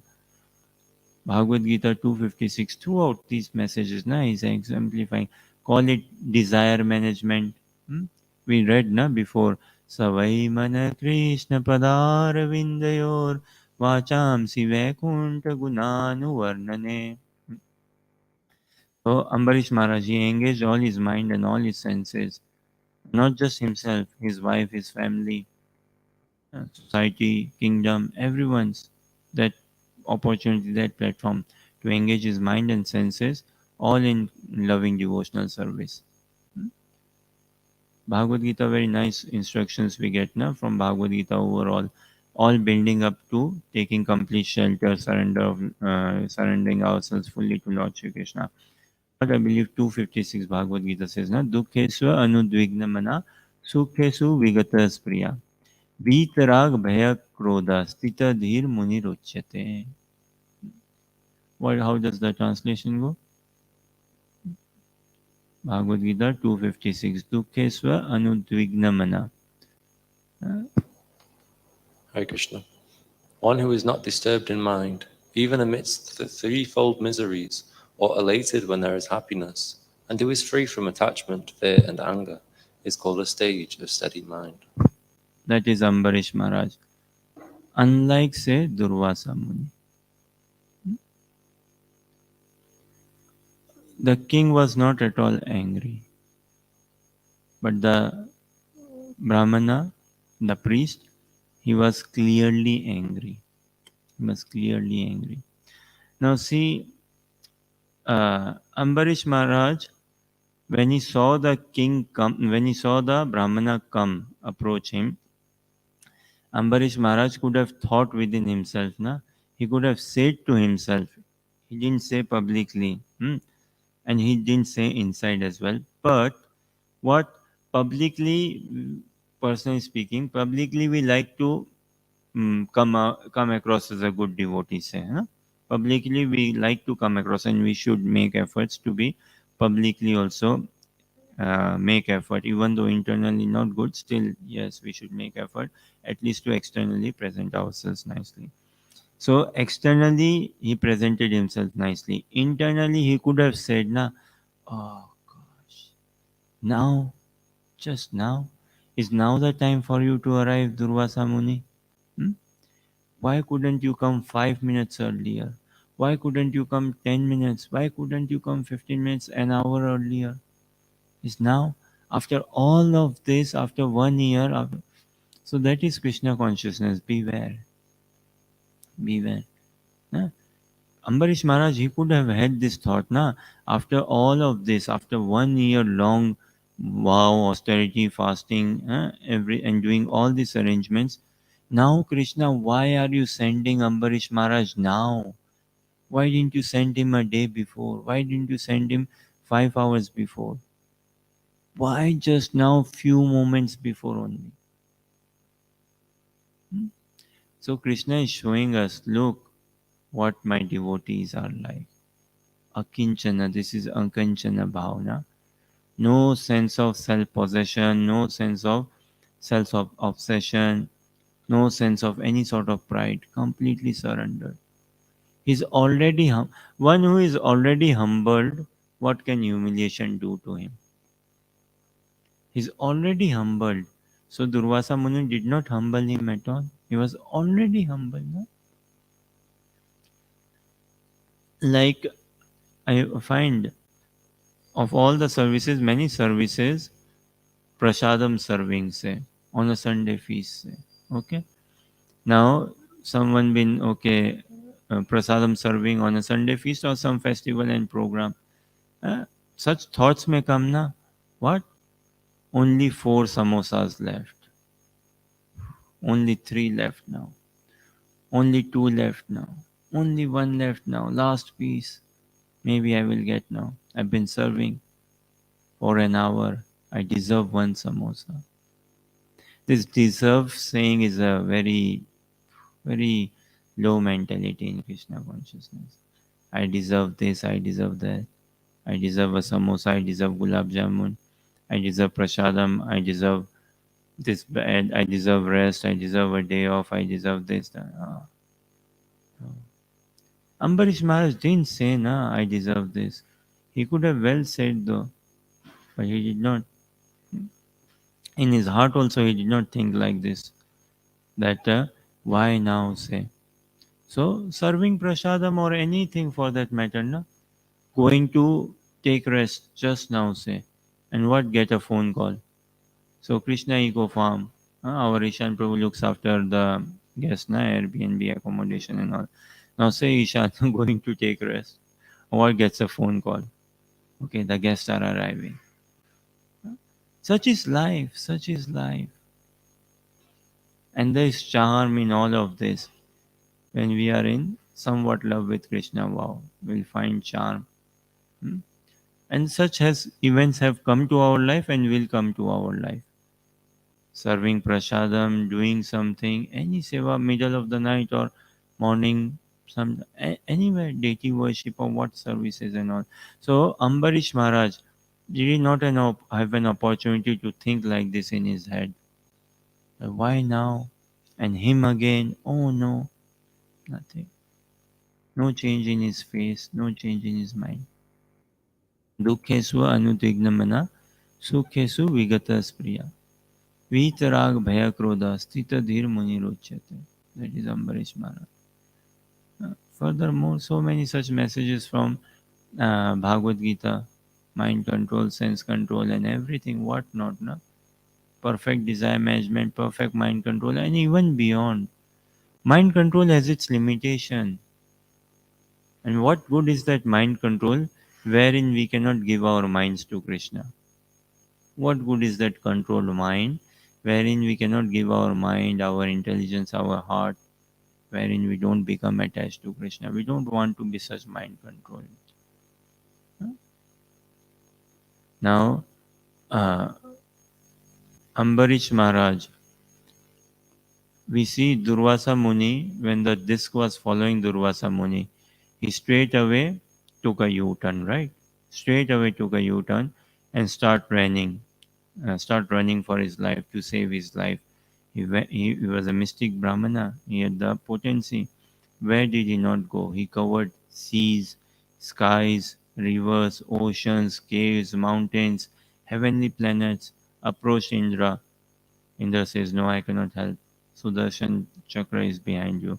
Bhagavad Gita 256, throughout these messages, na, is exemplifying. Call it desire management. Hmm? We read na before. Savai mana Krishna padar vindayor vacham si vaikunta gunanu varnane. So Ambarish Maharaj, he engaged all his mind and all his senses, not just himself, his wife, his family, society, kingdom, everyone's that opportunity, that platform to engage his mind and senses, all in loving devotional service. Bhagavad Gita, very nice instructions we get now from Bhagavad Gita overall, all building up to taking complete shelter, surrendering ourselves fully to Lord Shri Krishna. But I believe 256 Bhagavad Gita says, na, Dukkesva anudvigna mana, sukhesu vigatas priya. वीतराग भय क्रोध स्थित धीर मुनि रोच्यते. What? How does the translation go? Bhagavad Gita 256. Dukkesva anudvigna mana. Hare Krishna. One who is not disturbed in mind, even amidst the threefold miseries, or elated when there is happiness, and who is free from attachment, fear, and anger, is called a stage of steady mind. That is Ambarish Maharaj. Unlike, say, Durvasa Muni. The king was not at all angry. But the Brahmana, the priest, he was clearly angry. He was clearly angry. Now see, Ambarish Maharaj, when he saw the king come, when he saw the Brahmana come, approach him, Ambarish Maharaj could have thought within himself, na? He could have said to himself, he didn't say publicly, and he didn't say inside as well. But what publicly, personally speaking, publicly we like to come across as a good devotee, say. Huh? Publicly we like to come across, and we should make efforts to be publicly also make effort, even though internally not good, still yes, we should make effort at least to externally present ourselves nicely. So externally he presented himself nicely, internally he could have said, na, oh gosh, now, just now, is now the time for you to arrive, Durvasa Muni? Hmm? Why couldn't you come 5 minutes earlier? Why couldn't you come 10 minutes? Why couldn't you come 15 minutes, an hour earlier? Is now, after all of this, after 1 year, so that is Krishna consciousness. Beware, beware. Huh? Ambarish Maharaj, he could have had this thought, na, after all of this, after 1 year long vow, austerity, fasting, and doing all these arrangements, now Krishna, why are you sending Ambarish Maharaj now? Why didn't you send him a day before? Why didn't you send him 5 hours before? Why just now, few moments before only? So Krishna is showing us, look what my devotees are like. Akinchana, this is Akinchana Bhavana. No sense of self-possession, no sense of self-obsession, no sense of any sort of pride, completely surrendered. He's already one who is already humbled. What can humiliation do to him? He's already humbled. So Durvasa Muni did not humble him at all. He was already humble. No? Like I find of all the services, many services, prasadam serving, say, on a Sunday feast, say. Okay. Now, someone been, okay, prasadam serving on a Sunday feast or some festival and program. Such thoughts may come, na. What? Only 4 samosas left. Only 3 left now. Only 2 left now. Only 1 left now. Last piece. Maybe I will get now. I've been serving for an hour. I deserve 1 samosa. This deserve saying is a very, very low mentality in Krishna consciousness. I deserve this, I deserve that. I deserve a samosa, I deserve gulab jamun, I deserve prasadam, I deserve this bad, I deserve rest, I deserve a day off, I deserve this. That. Ambarish Maharaj didn't say, nah, I deserve this. He could have well said though, but he did not. In his heart also, he did not think like this, that why now say. So, serving prasadam or anything for that matter, no? Going to take rest just now, say. And what, get a phone call. So, Krishna Eco Farm, our Ishan Prabhu looks after the guest, na, Airbnb accommodation and all. Now, say Ishan going to take rest. What gets a phone call? Okay, the guests are arriving. Such is life, such is life. And there is charm in all of this. When we are in somewhat love with Krishna, wow, we'll find charm. Hmm? And such has events have come to our life and will come to our life. Serving prasadam, doing something, any seva, middle of the night or morning, anywhere, deity worship or what services and all. So Ambarish Maharaj did not have an opportunity to think like this in his head. Why now? And him again? Oh no, nothing. No change in his face, no change in his mind. दुःखेषु अनुद्विग्नमना सुखेषु विगतस्प्रिया वीतराग भय क्रोध स्थित धीर मुनिरोच्यते. That is Ambarish Maharaj. Furthermore, so many such messages from Bhagavad Gita, mind control, sense control, and everything, what not, na? Perfect desire management, perfect mind control, and even beyond. Mind control has its limitation. And what good is that mind control wherein we cannot give our minds to Krishna? What good is that controlled mind wherein we cannot give our mind, our intelligence, our heart, wherein we don't become attached to Krishna? We don't want to be such mind controlled. Now, uh, Ambarish Maharaj, we see Durvasa Muni, when the disc was following Durvasa Muni, he straight away took a U-turn, right? Straight away took a U-turn and start running for his life, to save his life. He was a mystic Brahmana. He had the potency. Where did he not go? He covered seas, skies, rivers, oceans, caves, mountains, heavenly planets, approached Indra. Indra says, no, I cannot help. Sudarshan Chakra is behind you.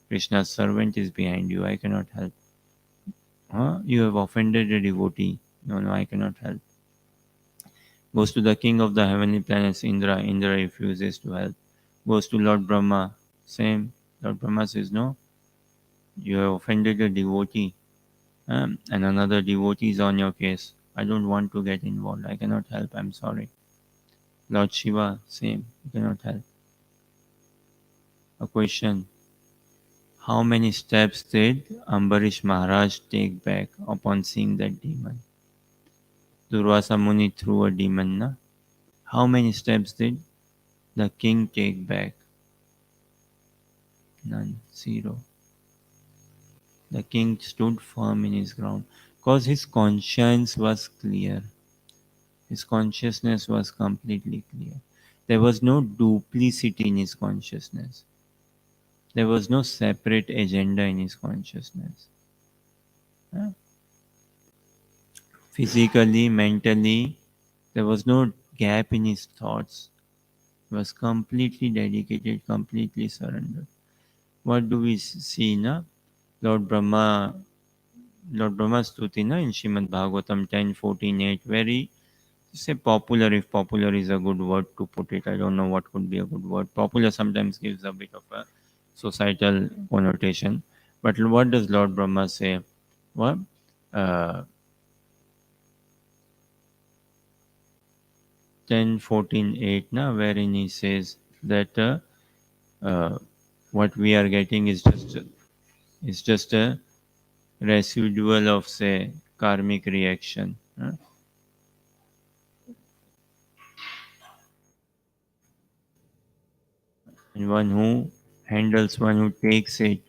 Krishna's servant is behind you. I cannot help. Huh? You have offended a devotee. No, no, I cannot help. Goes to the king of the heavenly planets, Indra. Indra refuses to help. Goes to Lord Brahma. Same. Lord Brahma says, no, you have offended a devotee. And another devotee is on your case. I don't want to get involved. I cannot help. I'm sorry. Lord Shiva, same. You cannot help. A question. How many steps did Ambarish Maharaj take back upon seeing that demon? Durvasa Muni threw a demon, na? How many steps did the king take back? None. Zero. The king stood firm in his ground because his conscience was clear. His consciousness was completely clear. There was no duplicity in his consciousness. There was no separate agenda in his consciousness. Huh? Physically, mentally, there was no gap in his thoughts. He was completely dedicated, completely surrendered. What do we see na? Lord Brahma, Lord Brahma Stuti na, in Srimad Bhagavatam 10:14-8, very say popular, if popular is a good word to put it. I don't know what could be a good word. Popular sometimes gives a bit of a societal connotation. But what does Lord Brahma say? What? Uh, 10:14-8, na, wherein he says that uh, what we are getting is just a residual of, say, karmic reaction. And one who takes it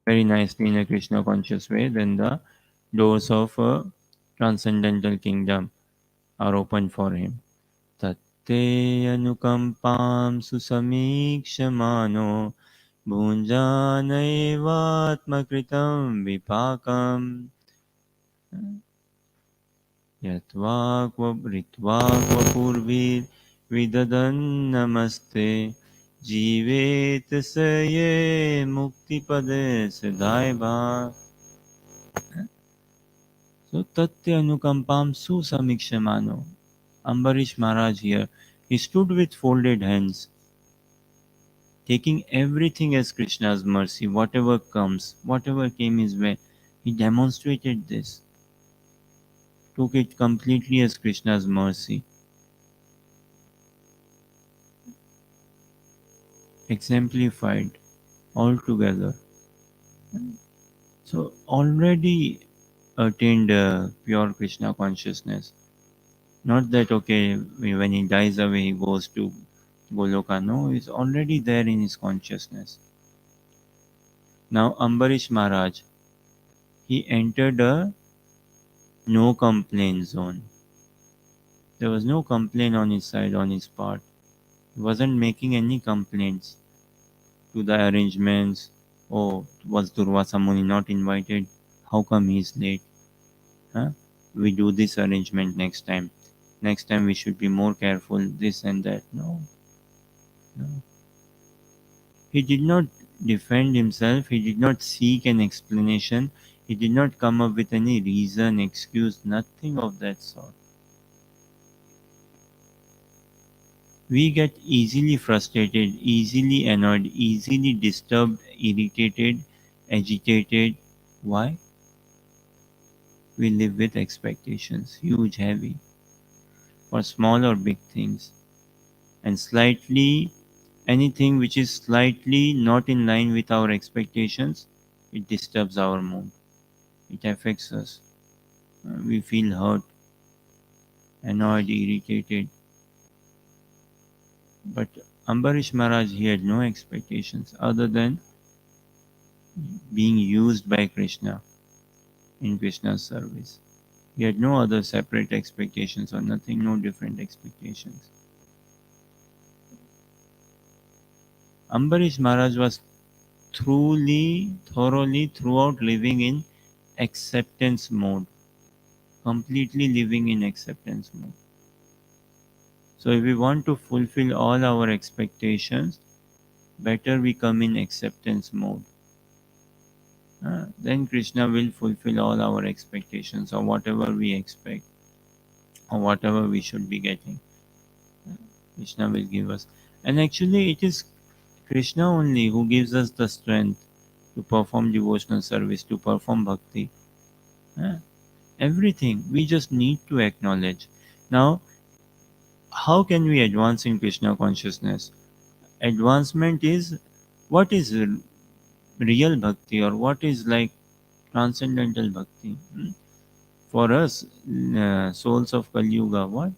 very nicely in a Krishna conscious way, then the doors of a transcendental kingdom are open for him. That te anukampam susamikshmano bhunjanaivatmakritam vipakam yatva ritva purvir vidadan namaste jivet saye muktipade siddhaiva. So tatya anukampam susamikshmano. Ambarish Maharaj here, he stood with folded hands, taking everything as Krishna's mercy, whatever comes, whatever came his way. He demonstrated this, took it completely as Krishna's mercy, exemplified altogether. So already attained pure Krishna consciousness. Not that, okay, when he dies away, he goes to Goloka. No, he's already there in his consciousness. Now, Ambarish Maharaj, he entered a no complaint zone. There was no complaint on his side, on his part. He wasn't making any complaints to the arrangements. Oh, was Durvasa Muni not invited? How come he's late? Huh? We do this arrangement next time. Next time we should be more careful, this and that. No, no. He did not defend himself. He did not seek an explanation. He did not come up with any reason, excuse, nothing of that sort. We get easily frustrated, easily annoyed, easily disturbed, irritated, agitated. Why? We live with expectations, huge, heavy, for small or big things. And slightly, anything which is slightly not in line with our expectations, it disturbs our mood. It affects us. We feel hurt, annoyed, irritated. But Ambarish Maharaj, he had no expectations other than being used by Krishna in Krishna's service. He had no other separate expectations or nothing, no different expectations. Ambarish Maharaj was thoroughly throughout living in acceptance mode, completely living in acceptance mode. So if we want to fulfill all our expectations, better we come in acceptance mode. Then Krishna will fulfill all our expectations or whatever we expect or whatever we should be getting. Krishna will give us. And actually, it is Krishna only who gives us the strength to perform devotional service, to perform bhakti. Uh, Everything we just need to acknowledge. Now, how can we advance in Krishna consciousness? Advancement is what is real bhakti or what is like transcendental bhakti. For us, souls of Kali Yuga, what?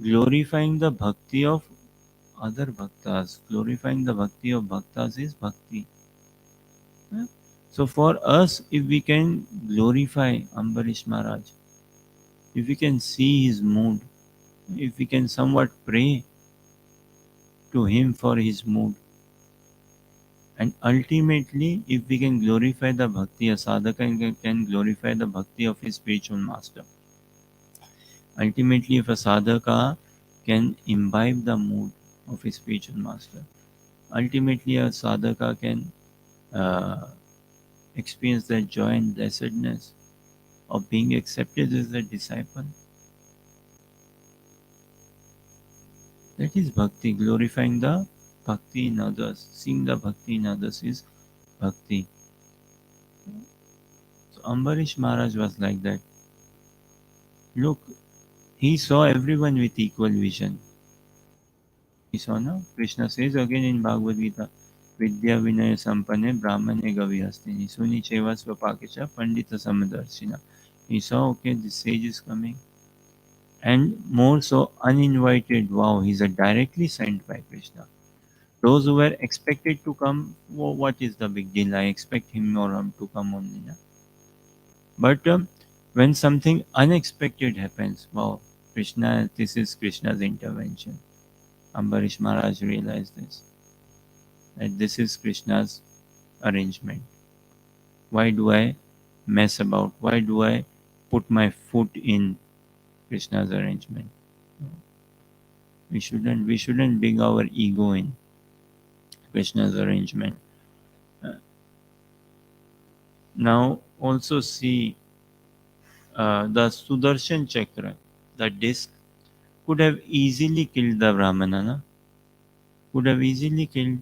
Glorifying the bhakti of other bhaktas. Glorifying the bhakti of bhaktas is bhakti. Huh? So for us, if we can glorify Ambarish Maharaj, if we can see his mood, if we can somewhat pray to him for his mood, and ultimately, if we can glorify the bhakti, a sadhaka can glorify the bhakti of his spiritual master. Ultimately, if a sadhaka can imbibe the mood of his spiritual master, ultimately a sadhaka can uh, experience the joy and blessedness of being accepted as a disciple. That is bhakti, glorifying the bhakti in others. Seeing the bhakti in others is bhakti. So Ambarish Maharaj was like that. Look, he saw everyone with equal vision. He saw, no? Krishna says again in Bhagavad Gita, Vidya Vinaya Sampanne Brahmane Gavihastini Suni Cheva Swapakesha Pandita Samadarshina. He saw, okay, this sage is coming. And more so, uninvited. Wow, he's a directly sent by Krishna. Those who were expected to come, what is the big deal? I expect him or him to come only. Na? But when something unexpected happens, wow, Krishna, this is Krishna's intervention. Ambarish Maharaj realized this, that this is Krishna's arrangement. Why do I mess about? Why do I put my foot in Krishna's arrangement? We shouldn't bring our ego in Krishna's arrangement. Uh, Now also see the Sudarshan Chakra, the disc, could have easily killed the Brahmana, na? Could have easily killed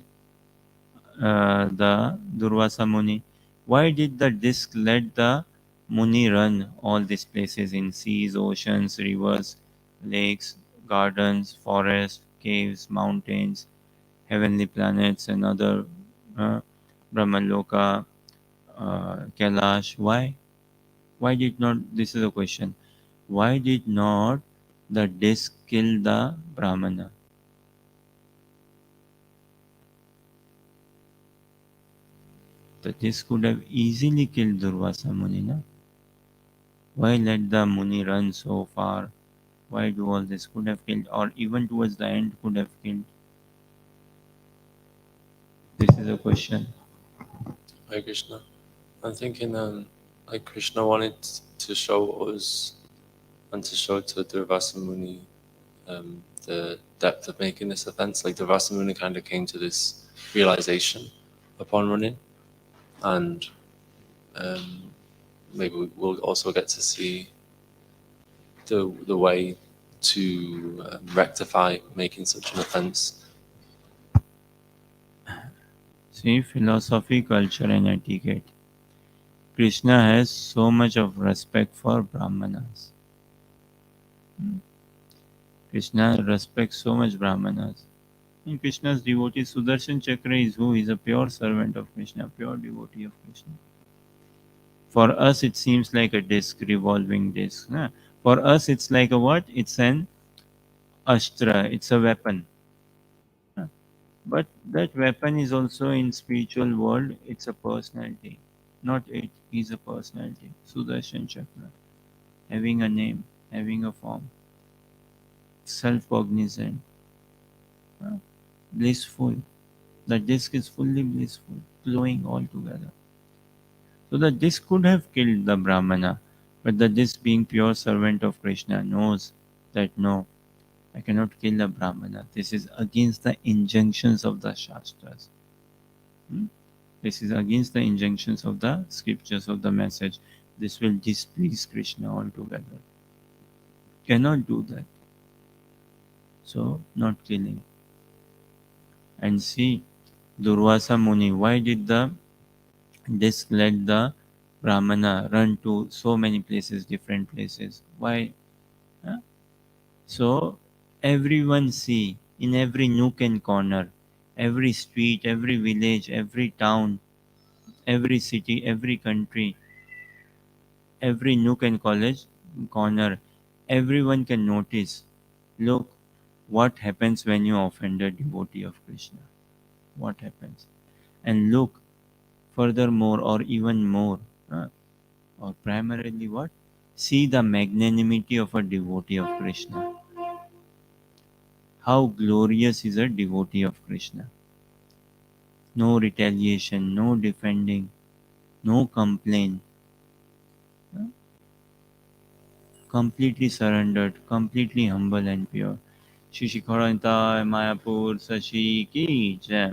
the Durvasa Muni. Why did the disc let the Muni run all these places in seas, oceans, rivers, lakes, gardens, forests, caves, mountains, heavenly planets, and other uh, Brahmaloka, Kailash? Why? Why did not? This is a question. Why did not the disc kill the Brahmana? The disc could have easily killed Durvasa Muni, na? Why let the Muni run so far? Why do all this? Could have killed, or even towards the end, could have killed. This is a question. Hare Krishna. I'm thinking, like Krishna wanted to show us and to show to Durvasa Muni the depth of making this offense. Like Durvasa Muni kind of came to this realization upon running, and maybe we'll also get to see the way to rectify making such an offense. See, philosophy, culture, and etiquette. Krishna has so much of respect for Brahmanas. Krishna respects so much Brahmanas. In Krishna's devotee, Sudarshan Chakra is who? Is a pure servant of Krishna, pure devotee of Krishna. For us, it seems like a disc, revolving disc. Na? For us, it's like a what? It's an astra, it's a weapon. Na? But that weapon is also in spiritual world, it's a personality. Not it, he's a personality. Sudarshan Chakra. Having a name, having a form, self-cognizant, blissful. The disc is fully blissful, flowing all together. So the disc could have killed the Brahmana, but the disc, being pure servant of Krishna, knows that no, I cannot kill a Brahmana. This is against the injunctions of the Shastras. Hmm? This is against the injunctions of the scriptures of the message. This will displease Krishna altogether. Cannot do that. So, not killing. And see, Durvasa Muni, why did the disc let the Brahmana run to so many places, different places? Why? Huh? So, everyone see, in every nook and corner, every street, every village, every town, every city, every country, every nook and college corner, everyone can notice. Look, what happens when you offend a devotee of Krishna? What happens? And look, furthermore, or even more, or primarily what? See the magnanimity of a devotee of Krishna. How glorious is a devotee of Krishna. No retaliation, no defending, no complaint. Completely surrendered, completely humble and pure. Shri Shikharanta Mayapur Sashi Ki Jai.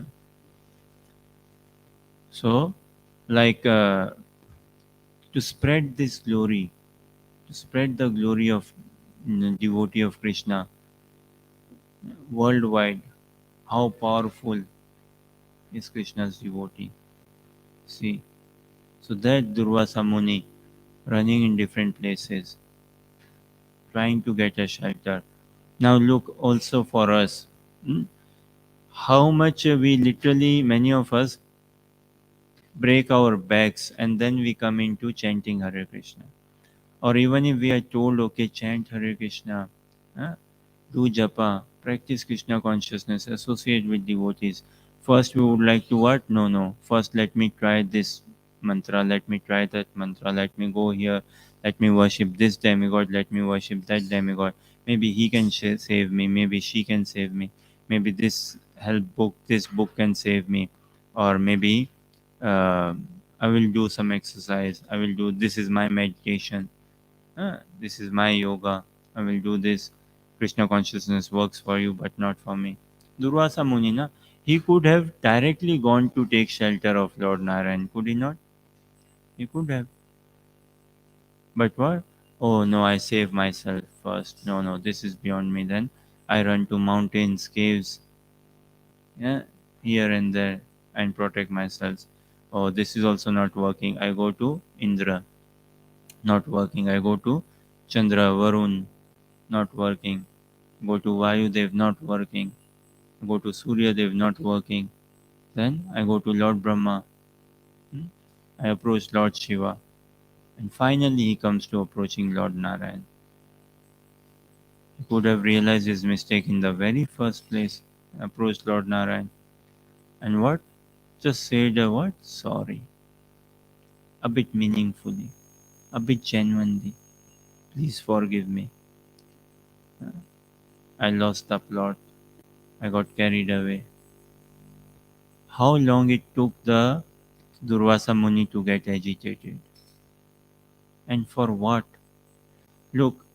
So, like to spread this glory, to spread the glory of devotee of Krishna worldwide, how powerful is Krishna's devotee. See, so that Durvasa Muni running in different places, trying to get a shelter. Now look also for us. How much we literally, many of us, break our backs and then we come into chanting Hare Krishna. Or even if we are told, okay, chant Hare Krishna, huh? Do japa, practice Krishna consciousness, associate with devotees. First, we would like to what? No, no. First, let me try this mantra, let me try that mantra, let me go here, let me worship this demigod, let me worship that demigod. Maybe he can save me, maybe she can save me. maybe this help book, this book can save me, or maybe uh, I will do some exercise, I will do, this is my meditation, this is my yoga, I will do this. Krishna consciousness works for you but not for me. Durvasa Muni, na, he could have directly gone to take shelter of Lord Narayan, could he not? He could have. But what? Oh no, I save myself first. No, no, this is beyond me. Then I run to mountains, caves, yeah, here and there, and protect myself. Oh, this is also not working. I go to Indra, not working. I go to Chandra, Varun, not working. Go to Vayudev, not working. Go to Surya Dev, not working. Then I go to Lord Brahma. hmm, I approach Lord Shiva. And finally he comes to approaching Lord Narayan. He could have realized his mistake in the very first place, approached Lord Narayan. And what? Just said a what? Sorry. A bit meaningfully, a bit genuinely. Please forgive me. I lost the plot. I got carried away. How long it took the Durvasa Muni to get agitated? And for what? Look,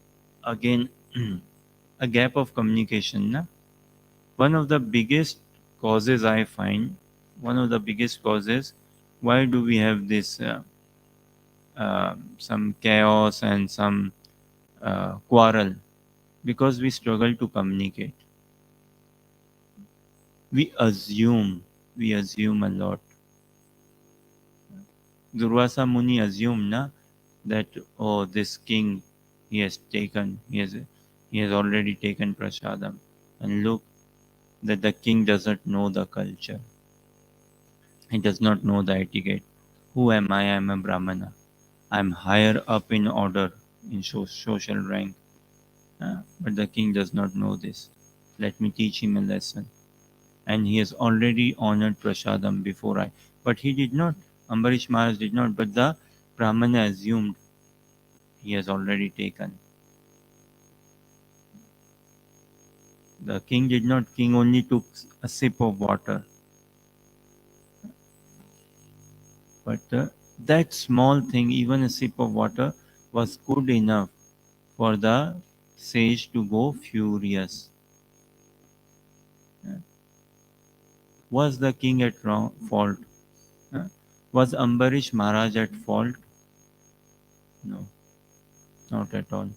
again, a gap of communication. Na? One of the biggest causes I find, one of the biggest causes, why do we have this some chaos and some quarrel? Because we struggle to communicate. We assume, we assume a lot. Durvasa Muni assumed na, that oh, this king, he has taken, he has already taken prasadam, and look that the king doesn't know the culture. He does not know the etiquette. Who am I? I am a Brahmana. I am higher up in order, in social rank. But the king does not know this. Let me teach him a lesson. And he has already honored prasadam before I. But he did not. Ambarish Maharaj did not. But the Brahmana assumed he has already taken. The king did not. King only took a sip of water. But that small thing, even a sip of water, was good enough for the sage to go furious. Was the king at fault? Was Ambarish Maharaj at fault? No, not at all.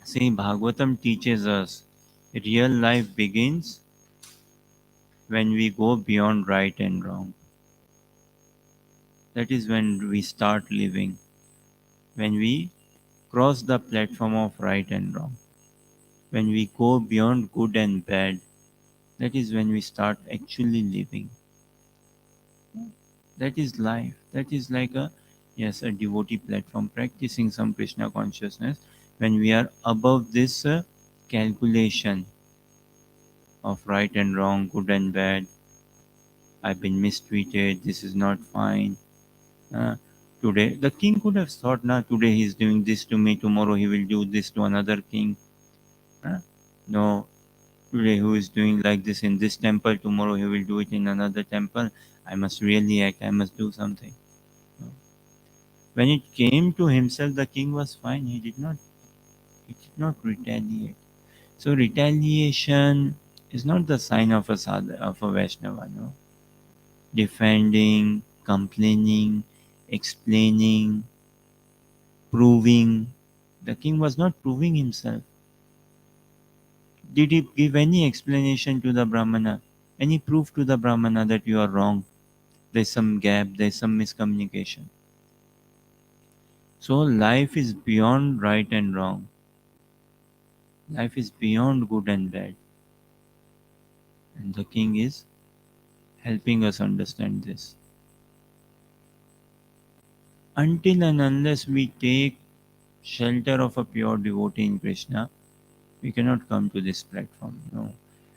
See, Bhagavatam teaches us real life begins when we go beyond right and wrong. That is when we start living, when we cross the platform of right and wrong, when we go beyond good and bad. That is when we start actually living. That is life. That is like a, yes, a devotee platform, practicing some Krishna consciousness when we are above this calculation of right and wrong, good and bad. I've been mistreated, this is not fine. uh, Today the king could have thought, nah, today he's doing this to me, tomorrow he will do this to another king. uh, no, today who is doing like this in this temple, tomorrow he will do it in another temple. I must really act, I must do something. No. When it came to himself, the king was fine. He did not retaliate. So retaliation is not the sign of a of a Vaishnava. No, defending, complaining, explaining, proving. The king was not proving himself. Did he give any explanation to the Brahmana? Any proof to the Brahmana that you are wrong? There's some gap, there's some miscommunication. So life is beyond right and wrong. Life is beyond good and bad. And the king is helping us understand this. Until and unless we take shelter of a pure devotee in Krishna, we cannot come to this platform. No.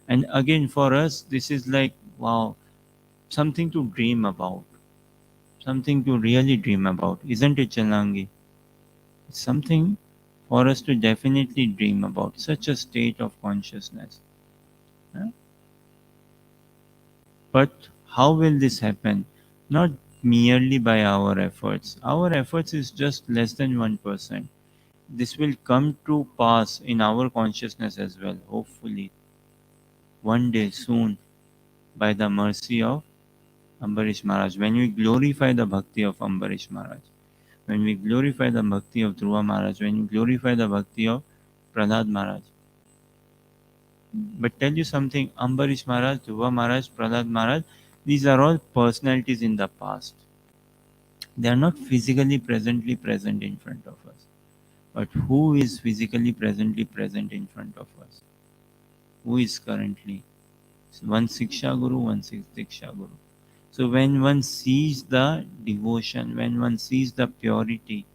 And again, for us, this is like, wow, something to dream about, something to really dream about, isn't it, Chalangi? It's something for us to definitely dream about, such a state of consciousness. But how will this happen? Not merely by our efforts. Our efforts is just less than 1%. This will come to pass in our consciousness as well, hopefully, one day soon, by the mercy of Ambarish Maharaj. When we glorify the bhakti of Ambarish Maharaj, when we glorify the bhakti of Dhruva Maharaj, when we glorify the bhakti of Prahlad Maharaj. But tell you something, Ambarish Maharaj, Dhruva Maharaj, Prahlad Maharaj, these are all personalities in the past. They are not physically presently present in front of us. But who is physically presently present in front of us? Who is currently? One Siksha Guru, one Diksha Guru. So when one sees the devotion, when one sees the purity,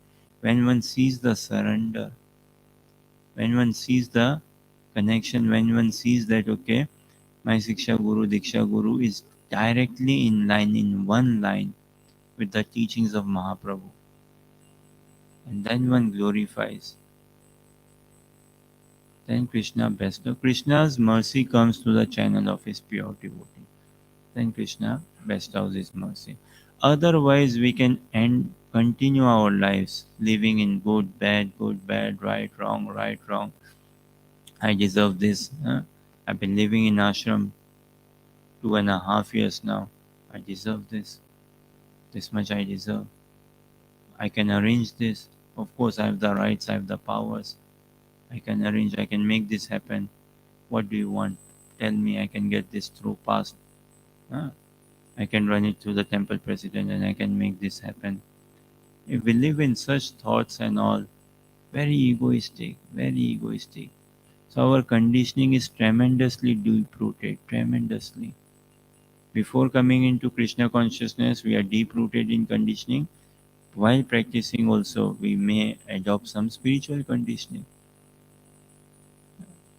when one sees the surrender, when one sees the connection, when one sees that, okay, my Siksha Guru, Diksha Guru is directly in line, in one line with the teachings of Mahaprabhu. And then one glorifies. Then Krishna bestows. Krishna's mercy comes through the channel of his pure devotee. Then Krishna bestows his mercy. Otherwise, we can continue our lives living in good, bad, right, wrong. I deserve this. I've been living in ashram 2.5 years now. I deserve this. This much I deserve. I can arrange this. Of course, I have the rights, I have the powers. I can arrange, I can make this happen. What do you want? Tell me, I can get this through past. I can run it through the temple president and I can make this happen. If we live in such thoughts and all, very egoistic, very egoistic. So our conditioning is tremendously deep-rooted, tremendously. Before coming into Krishna consciousness, we are deep-rooted in conditioning. While practicing also, we may adopt some spiritual conditioning.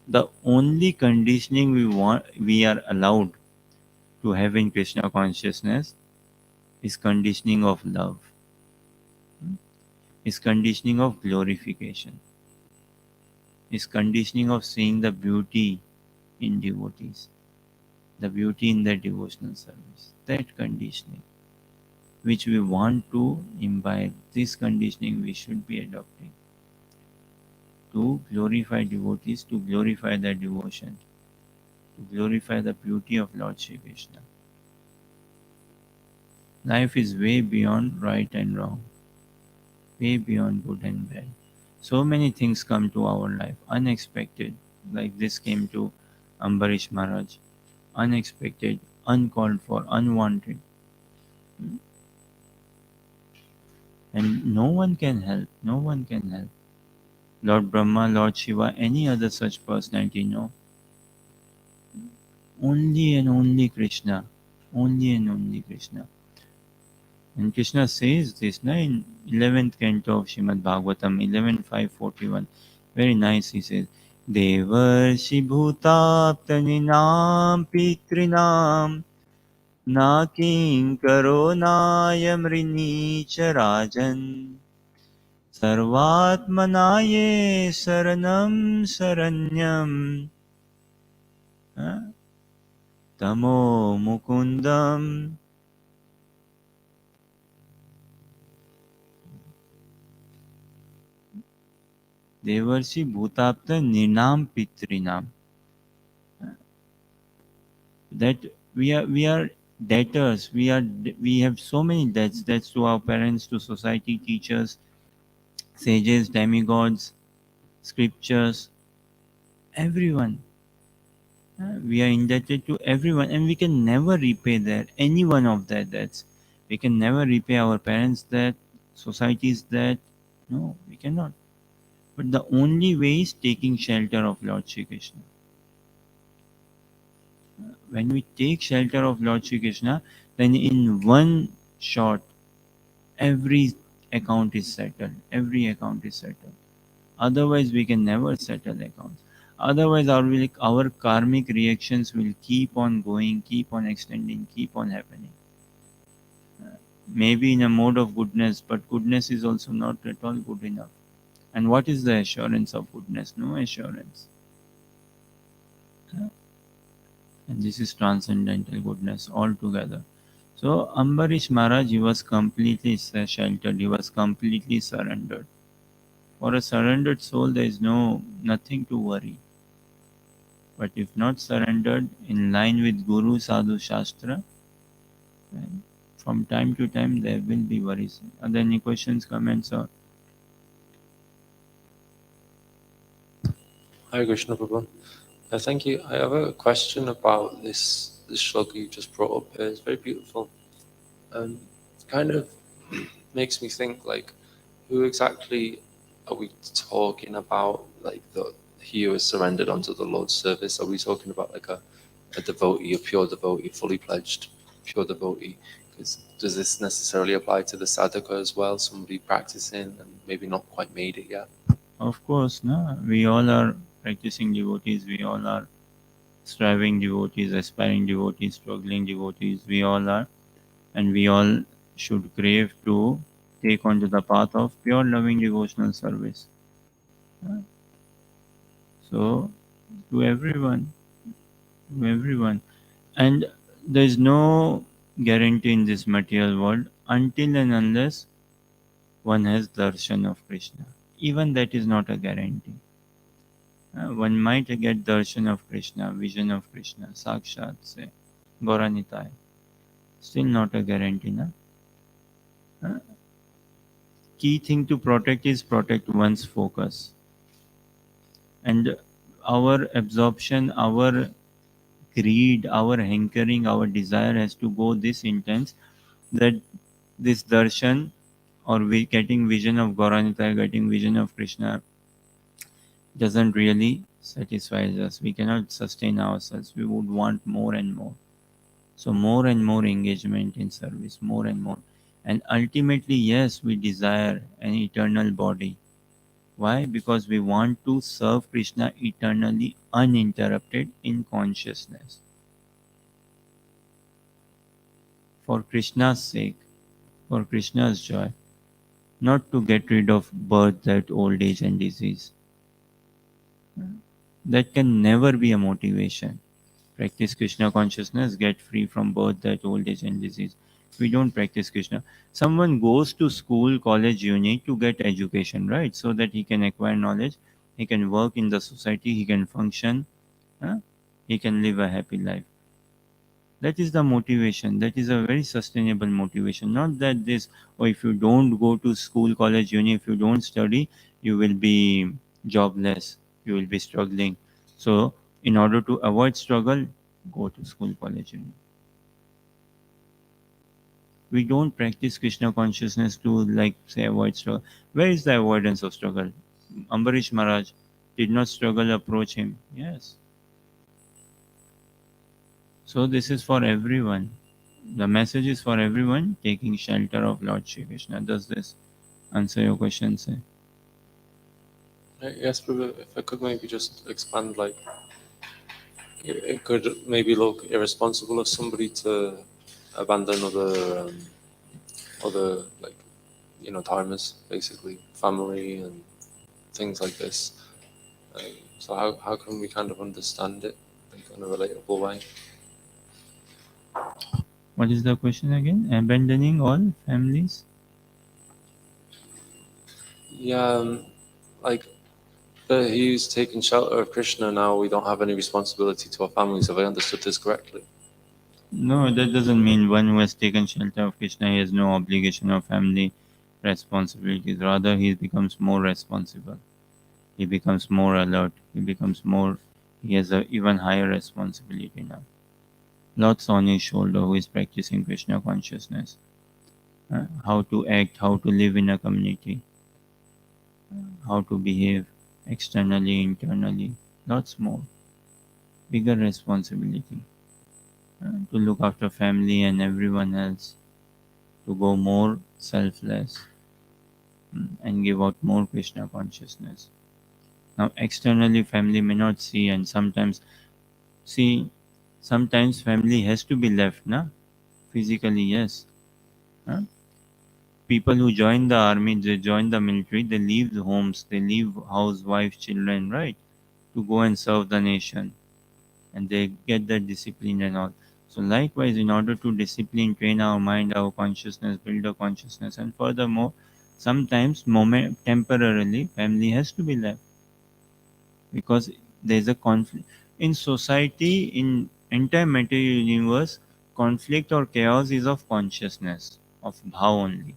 The only conditioning we are allowed to have in Krishna consciousness is conditioning of love, is conditioning of glorification, is conditioning of seeing the beauty in devotees, the beauty in their devotional service. That conditioning, which we want to imbibe, this conditioning we should be adopting to glorify devotees, to glorify their devotion, to glorify the beauty of Lord Shri Krishna. Life is way beyond right and wrong, way beyond good and bad. So many things come to our life, unexpected, like this came to Ambarish Maharaj, unexpected, uncalled for, unwanted. And no one can help, no one can help. Lord Brahma, Lord Shiva, any other such personality, no. Only and only Krishna, only and only Krishna. And Krishna says this in 11th canto of Srimad Bhagavatam, 11.5.41. Very nice, he says, Devarshi bhutaptaninam pitrinam na kinkaro nayamrini rajan sarvatmanaye saranam saranyam tamo mukundam. Devarshi bhutapta ninam pitrinam. That we are debtors. We have so many debts to our parents, to society, teachers, sages, demigods, scriptures, everyone. We are indebted to everyone, and we can never repay that any one of their debts. We can never repay our parents' debt, society's debt. No, we cannot. But the only way is taking shelter of Lord Shri Krishna. When we take shelter of Lord Shri Krishna, then in one shot, every account is settled. Every account is settled. Otherwise, we can never settle accounts. Otherwise, our karmic reactions will keep on going, keep on extending, keep on happening. Maybe in a mode of goodness, but goodness is also not at all good enough. And what is the assurance of goodness? No assurance. And this is transcendental goodness altogether. So Ambarish Maharaj, he was completely sheltered, he was completely surrendered. For a surrendered soul, there is nothing to worry. But if not surrendered in line with Guru, Sadhu, Shastra, then from time to time there will be worries. Are there any questions, comments, or Hare Krishna Prabhu. Thank you. I have a question about this shloka you just brought up here. It's very beautiful. Kind of makes me think like, who exactly are we talking about? Like the he who is surrendered onto the Lord's service. Are we talking about like a devotee, a pure devotee, fully pledged pure devotee? Because does this necessarily apply to the sadhaka as well? Somebody practicing and maybe not quite made it yet. of course, no, we all are practicing devotees, we all are striving devotees, aspiring devotees, struggling devotees, we all are, and we all should crave to take onto the path of pure loving devotional service. So, to everyone, and there is no guarantee in this material world until and unless one has darshan of Krishna. Even that is not a guarantee. One might get darshan of Krishna, vision of Krishna, sakshat, say, Gauranitai. Still not a guarantee. Na? Uh, Key thing to protect is protect one's focus. And our absorption, our greed, our hankering, our desire has to go this intense that this darshan or we getting vision of Gauranitai, getting vision of Krishna doesn't really satisfy us. We cannot sustain ourselves. We would want more and more. So more and more engagement in service, more and more. And ultimately, yes, we desire an eternal body. Why? Because we want to serve Krishna eternally uninterrupted in consciousness. For Krishna's sake, for Krishna's joy, not to get rid of birth, death, old age, and disease. That can never be a motivation. Practice Krishna consciousness, get free from birth, death, old age, and disease. We don't practice Krishna. Someone goes to school, college, uni to get education, right? So that he can acquire knowledge, he can work in the society, he can function, huh? He can live a happy life. That is the motivation. That is a very sustainable motivation. Not that this, or if you don't go to school, college, uni, if you don't study, you will be jobless, you will be struggling. So, in order to avoid struggle, go to school, college, uni. We don't practice Krishna consciousness to, like, say, avoid struggle. Where is the avoidance of struggle? Ambarish Maharaj did not struggle approach him. Yes. So, this is for everyone. The message is for everyone taking shelter of Lord Shri Krishna. Does this answer your question, sir? Yes, Prabhu, if I could maybe just expand, like, it could maybe look irresponsible of somebody to abandon other like, dharmas, basically family and things like this. So how can we kind of understand it like in a relatable way? What is the question again? Abandoning all families? Yeah, like he's taken shelter of Krishna now. We don't have any responsibility to our families. Have I understood this correctly? No, that doesn't mean one who has taken shelter of Krishna he has no obligation of family responsibilities. Rather, he becomes more responsible. He becomes more alert. He has a even higher responsibility now. Lots on his shoulder who is practicing Krishna consciousness. How to act, how to live in a community, how to behave externally, internally. Lots more. Bigger responsibility. To look after family and everyone else. To go more selfless and give out more Krishna consciousness. Now, externally, family may not see, and see, sometimes family has to be left, na? Physically, yes. Huh? People who join the army, they join the military, they leave the homes, they leave house, wife, children, right? To go and serve the nation. and they get the discipline and all. So likewise, in order to discipline, train our mind, our consciousness, build a consciousness, and furthermore, sometimes temporarily family has to be left, because there's a conflict in society, in entire material universe. Conflict or chaos is of consciousness, of bhav only,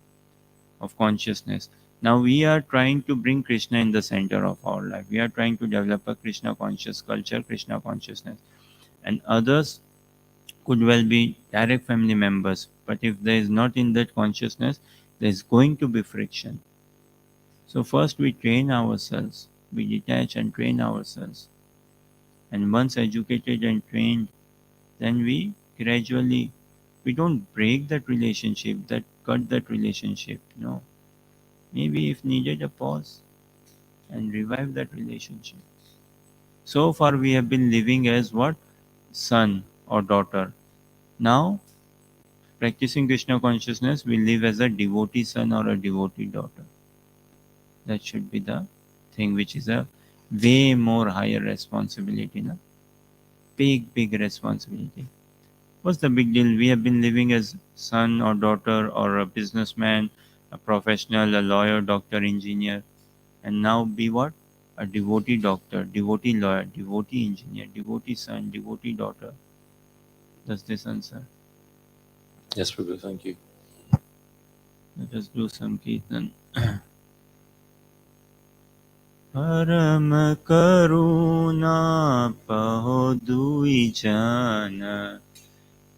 of consciousness. Now we are trying to bring Krishna in the center of our life. We are trying to develop a Krishna conscious culture, Krishna consciousness, and others could well be direct family members. But if there is not in that consciousness, there is going to be friction. So first we train ourselves, we detach and train ourselves, and once educated and trained, then we gradually, we don't break that relationship, that cut that relationship. No, maybe if needed, a pause and revive that relationship. So far we have been living as what? Son or daughter. Now, practicing Krishna consciousness, we live as a devotee son or a devotee daughter. That should be the thing, which is a way more higher responsibility. Na? Big responsibility. What's the big deal? We have been living as son or daughter or a businessman, a professional, a lawyer, doctor, engineer, and now be what? A devotee doctor, devotee lawyer, devotee engineer, devotee son, devotee daughter. Does this answer? Yes, Prabhu, thank you. Let us do some kirtan. परम करुणा पहो दुई जन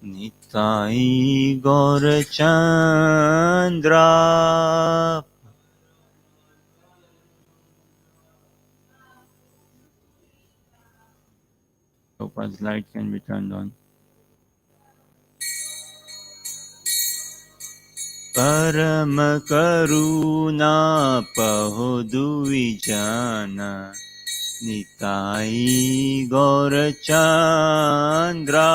निताई गौर Chandra. Prabhupada's light can be turned on. परम करुणा पहो दुई जन निताई गौर चंद्रा.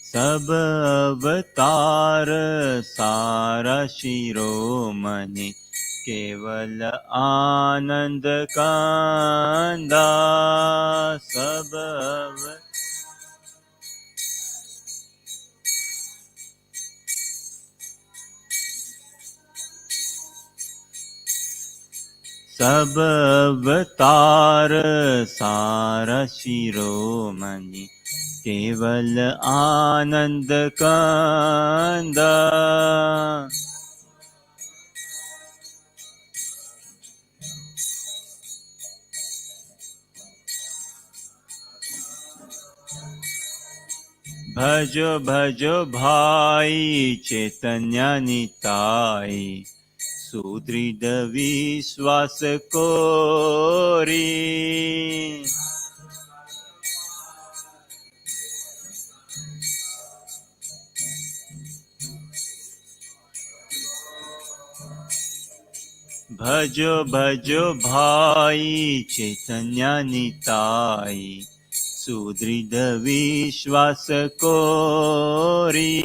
सब अवतार सारा शिरोमणि केवल आनंद कांदा. सब अवतार सारा शिरोमणि केवल आनंद कांदा. भजो भजो भाई चैतन्य निताई सुदृढ़ विश्वास कोरी. भजो भजो भाई चैतन्य निताई सुदृढ़ विश्वास कोरी.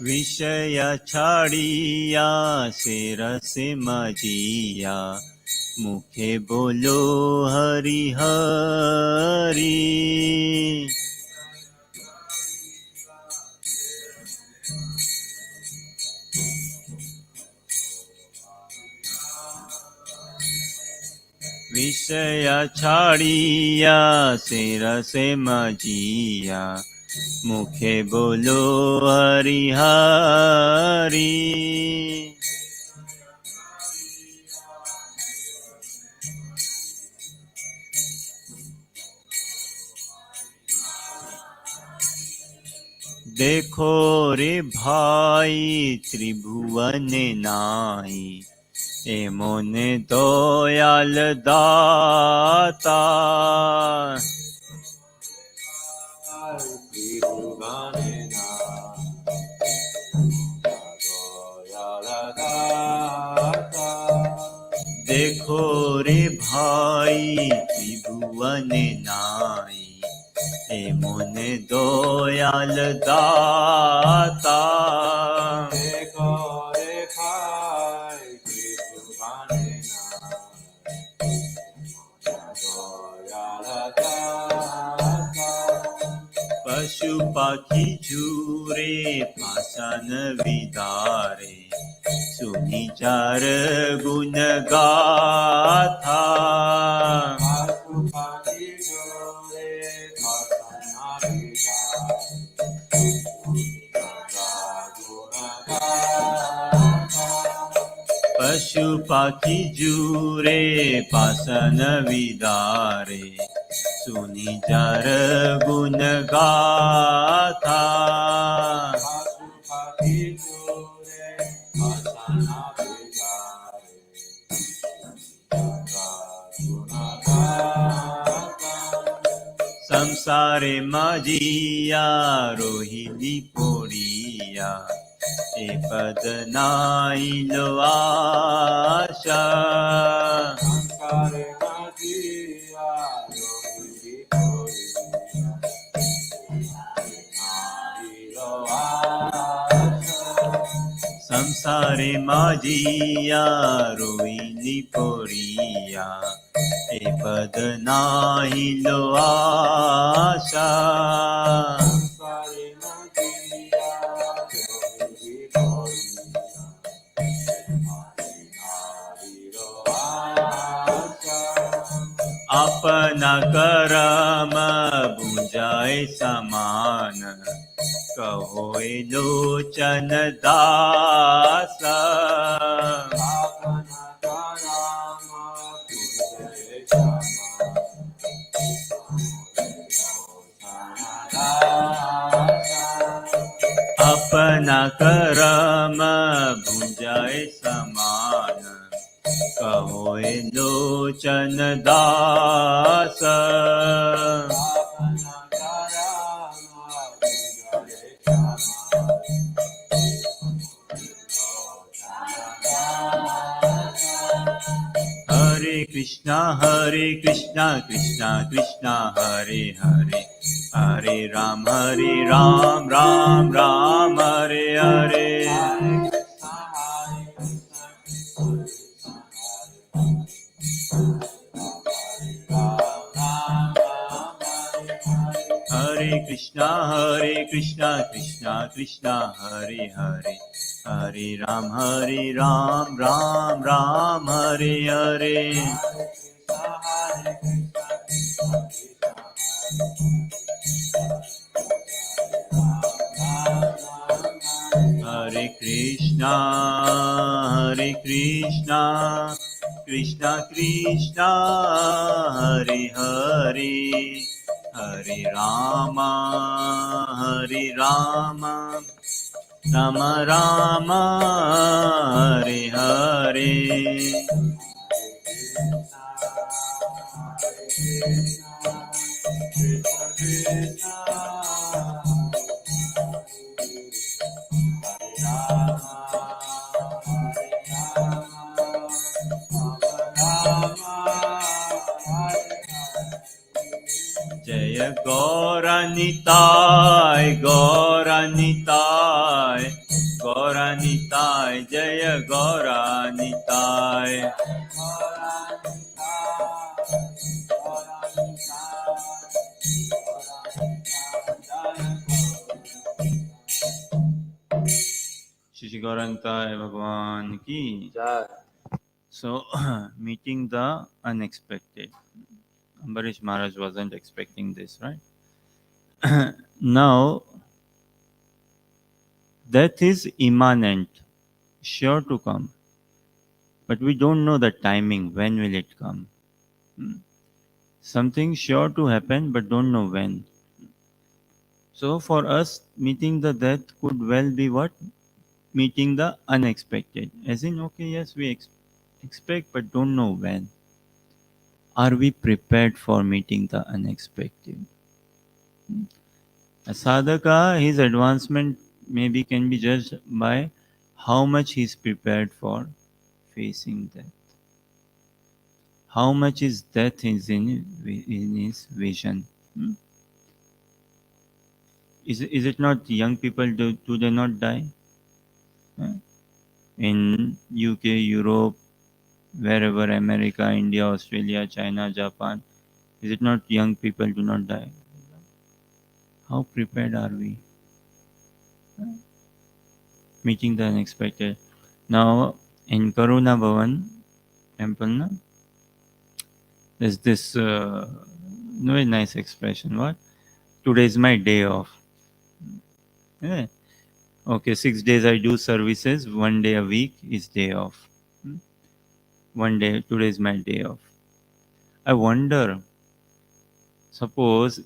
विषय छाड़िया से रस मजिया मुखे बोलो हरि हरि. विषय छाड़िया से रस मजिया मुखे बोलो हरि हरि. देखो रे भाई त्रिभुवन नाई ए मोने दयाल दाता. देखो रे भाई त्रिभुवन नाई, ए मोन दयाल दाता। देखो रे भाई त्रिभुवन पशु पाखी झूरे पासन विदारे, सुनि चार गुण गाथा। पशु पाखी झूरे पासन विदारे, सुनि चार गुण गाथा। संसारे मजिया रोहिली पोरिया, ए पद नाई लो आशा। संसारे मजिया रोहिली पोरिया, ए पद नाई लो आशा। अपना करम बुझाए समान, कहोए लोचन दास। अपना करम बुझाए समान, कहोए लोचन दास। हरे कृष्णा कृष्णा कृष्णा हरे हरे, हरे राम राम राम हरे हरे। हरे कृष्णा कृष्णा कृष्णा हरे हरे, हरे राम राम राम हरे हरे। हरे कृष्णा कृष्णा कृष्णा हरे हरे, हरे राम राम राम हरे हरे। जय गौरनिताय गौरनिताय गौरनिताय, जय गौरनिताय। श्री गौरनिताय भगवान की जय। So, meeting the unexpected. Ambarish Maharaj wasn't expecting this, right? Now, death is immanent, sure to come, but we don't know the timing. When will it come? Something sure to happen, but don't know when. So, for us, meeting the death could well be what? Meeting the unexpected. As in, okay, yes, we expect, but don't know when. Are we prepared for meeting the unexpected? A sadhaka, his advancement maybe can be judged by how much he is prepared for facing death. How much is death is in his vision? Hmm? Is it not young people, do they not die? Huh? In UK, Europe, wherever, America, India, Australia, China, Japan, is it not young people do not die? How prepared are we? Meeting the unexpected. Now, in Karuna Bhavan temple, na, there's this very nice expression. What? Today is my day off. Yeah. Okay, 6 days I do services, 1 day a week is day off. Hmm? One day, today is my day off. I wonder, suppose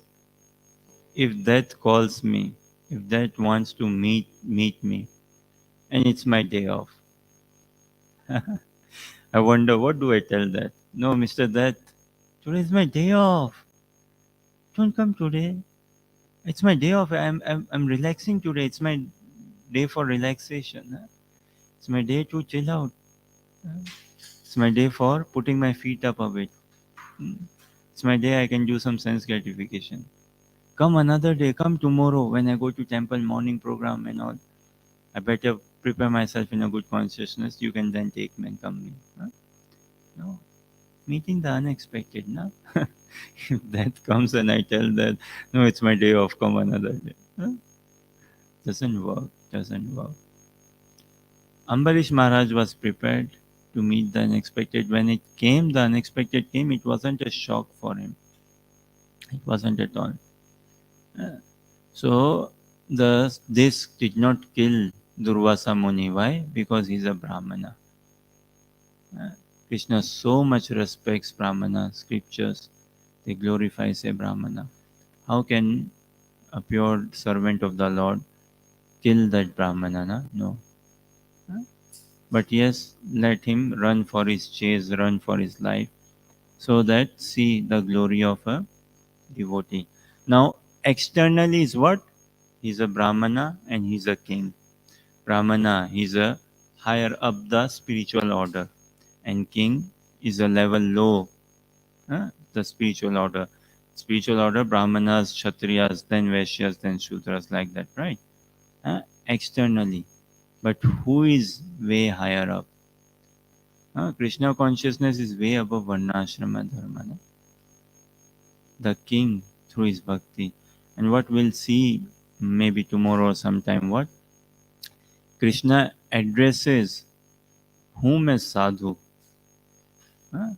if death calls me, if death wants to meet me, and it's my day off. I wonder, what do I tell that? No, Mr. Death, today is my day off. Don't come today. It's my day off. I'm relaxing today. It's my day for relaxation. Huh? It's my day to chill out. Huh? It's my day for putting my feet up a bit. Hmm. It's my day I can do some sense gratification. Come another day. Come tomorrow when I go to temple morning program and all. I better prepare myself in a good consciousness. You can then take me and come me. Huh? No. Meeting the unexpected, na? If that comes and I tell that, no, it's my day off, come another day. Huh? Doesn't work, doesn't work. Ambarish Maharaj was prepared to meet the unexpected. When it came, the unexpected came, it wasn't a shock for him. It wasn't at all. Uh, So this did not kill Durvasa Muni. Why? Because he's a Brahmana. Uh, Krishna so much respects Brahmana scriptures. They glorify, say, Brahmana. How can a pure servant of the Lord kill that Brahmana? Na? No. Huh? But yes, let him run for his chase, run for his life, so that see the glory of a devotee. Now, externally is what? He's a Brahmana and he's a king. Brahmana, he's a higher up the spiritual order, and king is a level low, the spiritual order. Spiritual order, Brahmanas, Kshatriyas, then Vaishyas, then Shudras, like that, right? Externally. But who is way higher up? Krishna consciousness is way above Varnashrama Dharma. No? The king through his bhakti. And what we'll see maybe tomorrow or sometime, what? Krishna addresses whom as sadhu. Huh?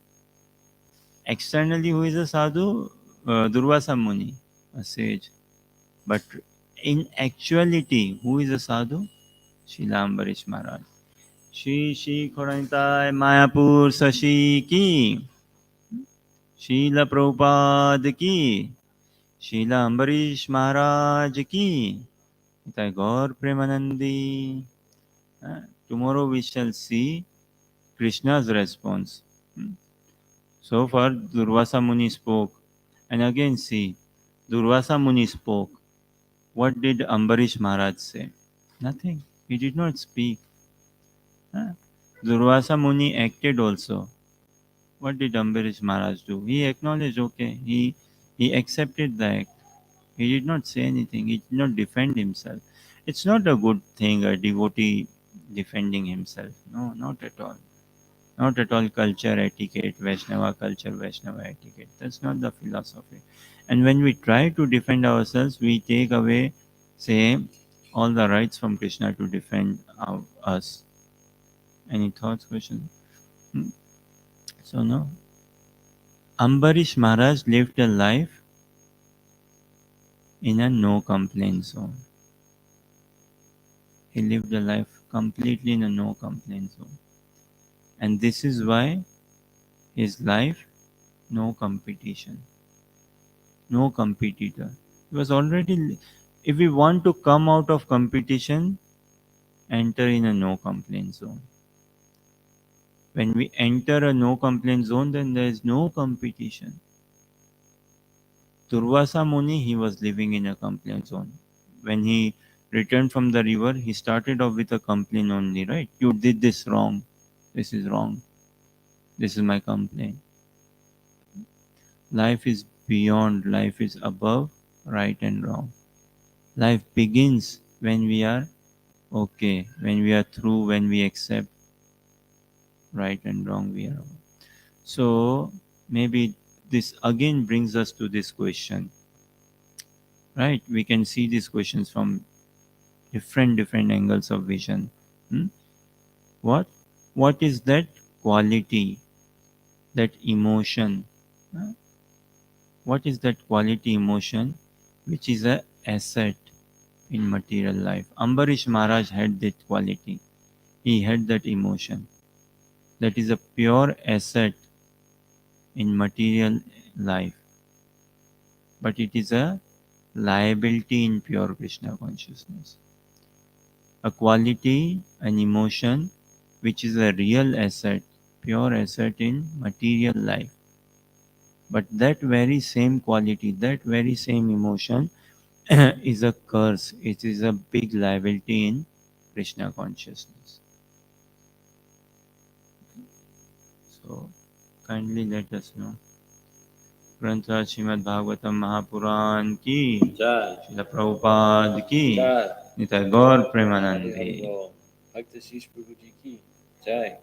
Externally, who is a sadhu? Durvasa Muni, a sage. But in actuality, who is a sadhu? Srila Ambarish Maharaj. Shri Shri Khoranitai Mayapur Sashi ki, Srila Prabhupada ki, Srila Ambarish Maharaj ki, Nitai Gaur Premanandi. Tomorrow we shall see Krishna's response. So far, Durvasa Muni spoke. And again see, Durvasa Muni spoke. What did Ambarish Maharaj say? Nothing. He did not speak. Huh? Durvasa Muni acted also. What did Ambarish Maharaj do? He acknowledged, okay, he accepted the act. He did not say anything. He did not defend himself. It's not a good thing, a devotee defending himself. No, not at all. Not at all culture, etiquette, Vaishnava culture, Vaishnava etiquette. That's not the philosophy. And when we try to defend ourselves, we take away, say, all the rights from Krishna to defend us. Any thoughts, questions? Hmm? So, no. Ambarish Maharaj lived a life in a no complaint zone. He lived a life completely in a no complaint zone. And this is why his life, no competition, no competitor. He was already, if we want to come out of competition, enter in a no complaint zone. When we enter a no complaint zone, then there is no competition. Durvasa Muni, he was living in a complaint zone. When he returned from the river, he started off with a complaint only, right? You did this wrong. This is wrong. This is my complaint. Life is beyond, life is above right and wrong. Life begins when we are okay, when we are through, when we accept right and wrong we are. So maybe this again brings us to this question, right? We can see these questions from different angles of vision. Hmm? What what is that quality, that emotion? huh? What is that quality emotion which is a asset in material life? Ambarish Maharaj had that quality. He had that emotion. That is a pure asset in material life, but it is a liability in pure Krishna consciousness. A quality, an emotion which is a real asset, pure asset in material life. But that very same quality, that very same emotion is a curse. It is a big liability in Krishna consciousness. So kindly let us know. ग्रंथ श्रीमद् भागवतम महापुराण की, जय श्रील प्रभुपाद की, जय निताय गौर प्रेमानंदे। भक्त शीश प्रभु जी की जय।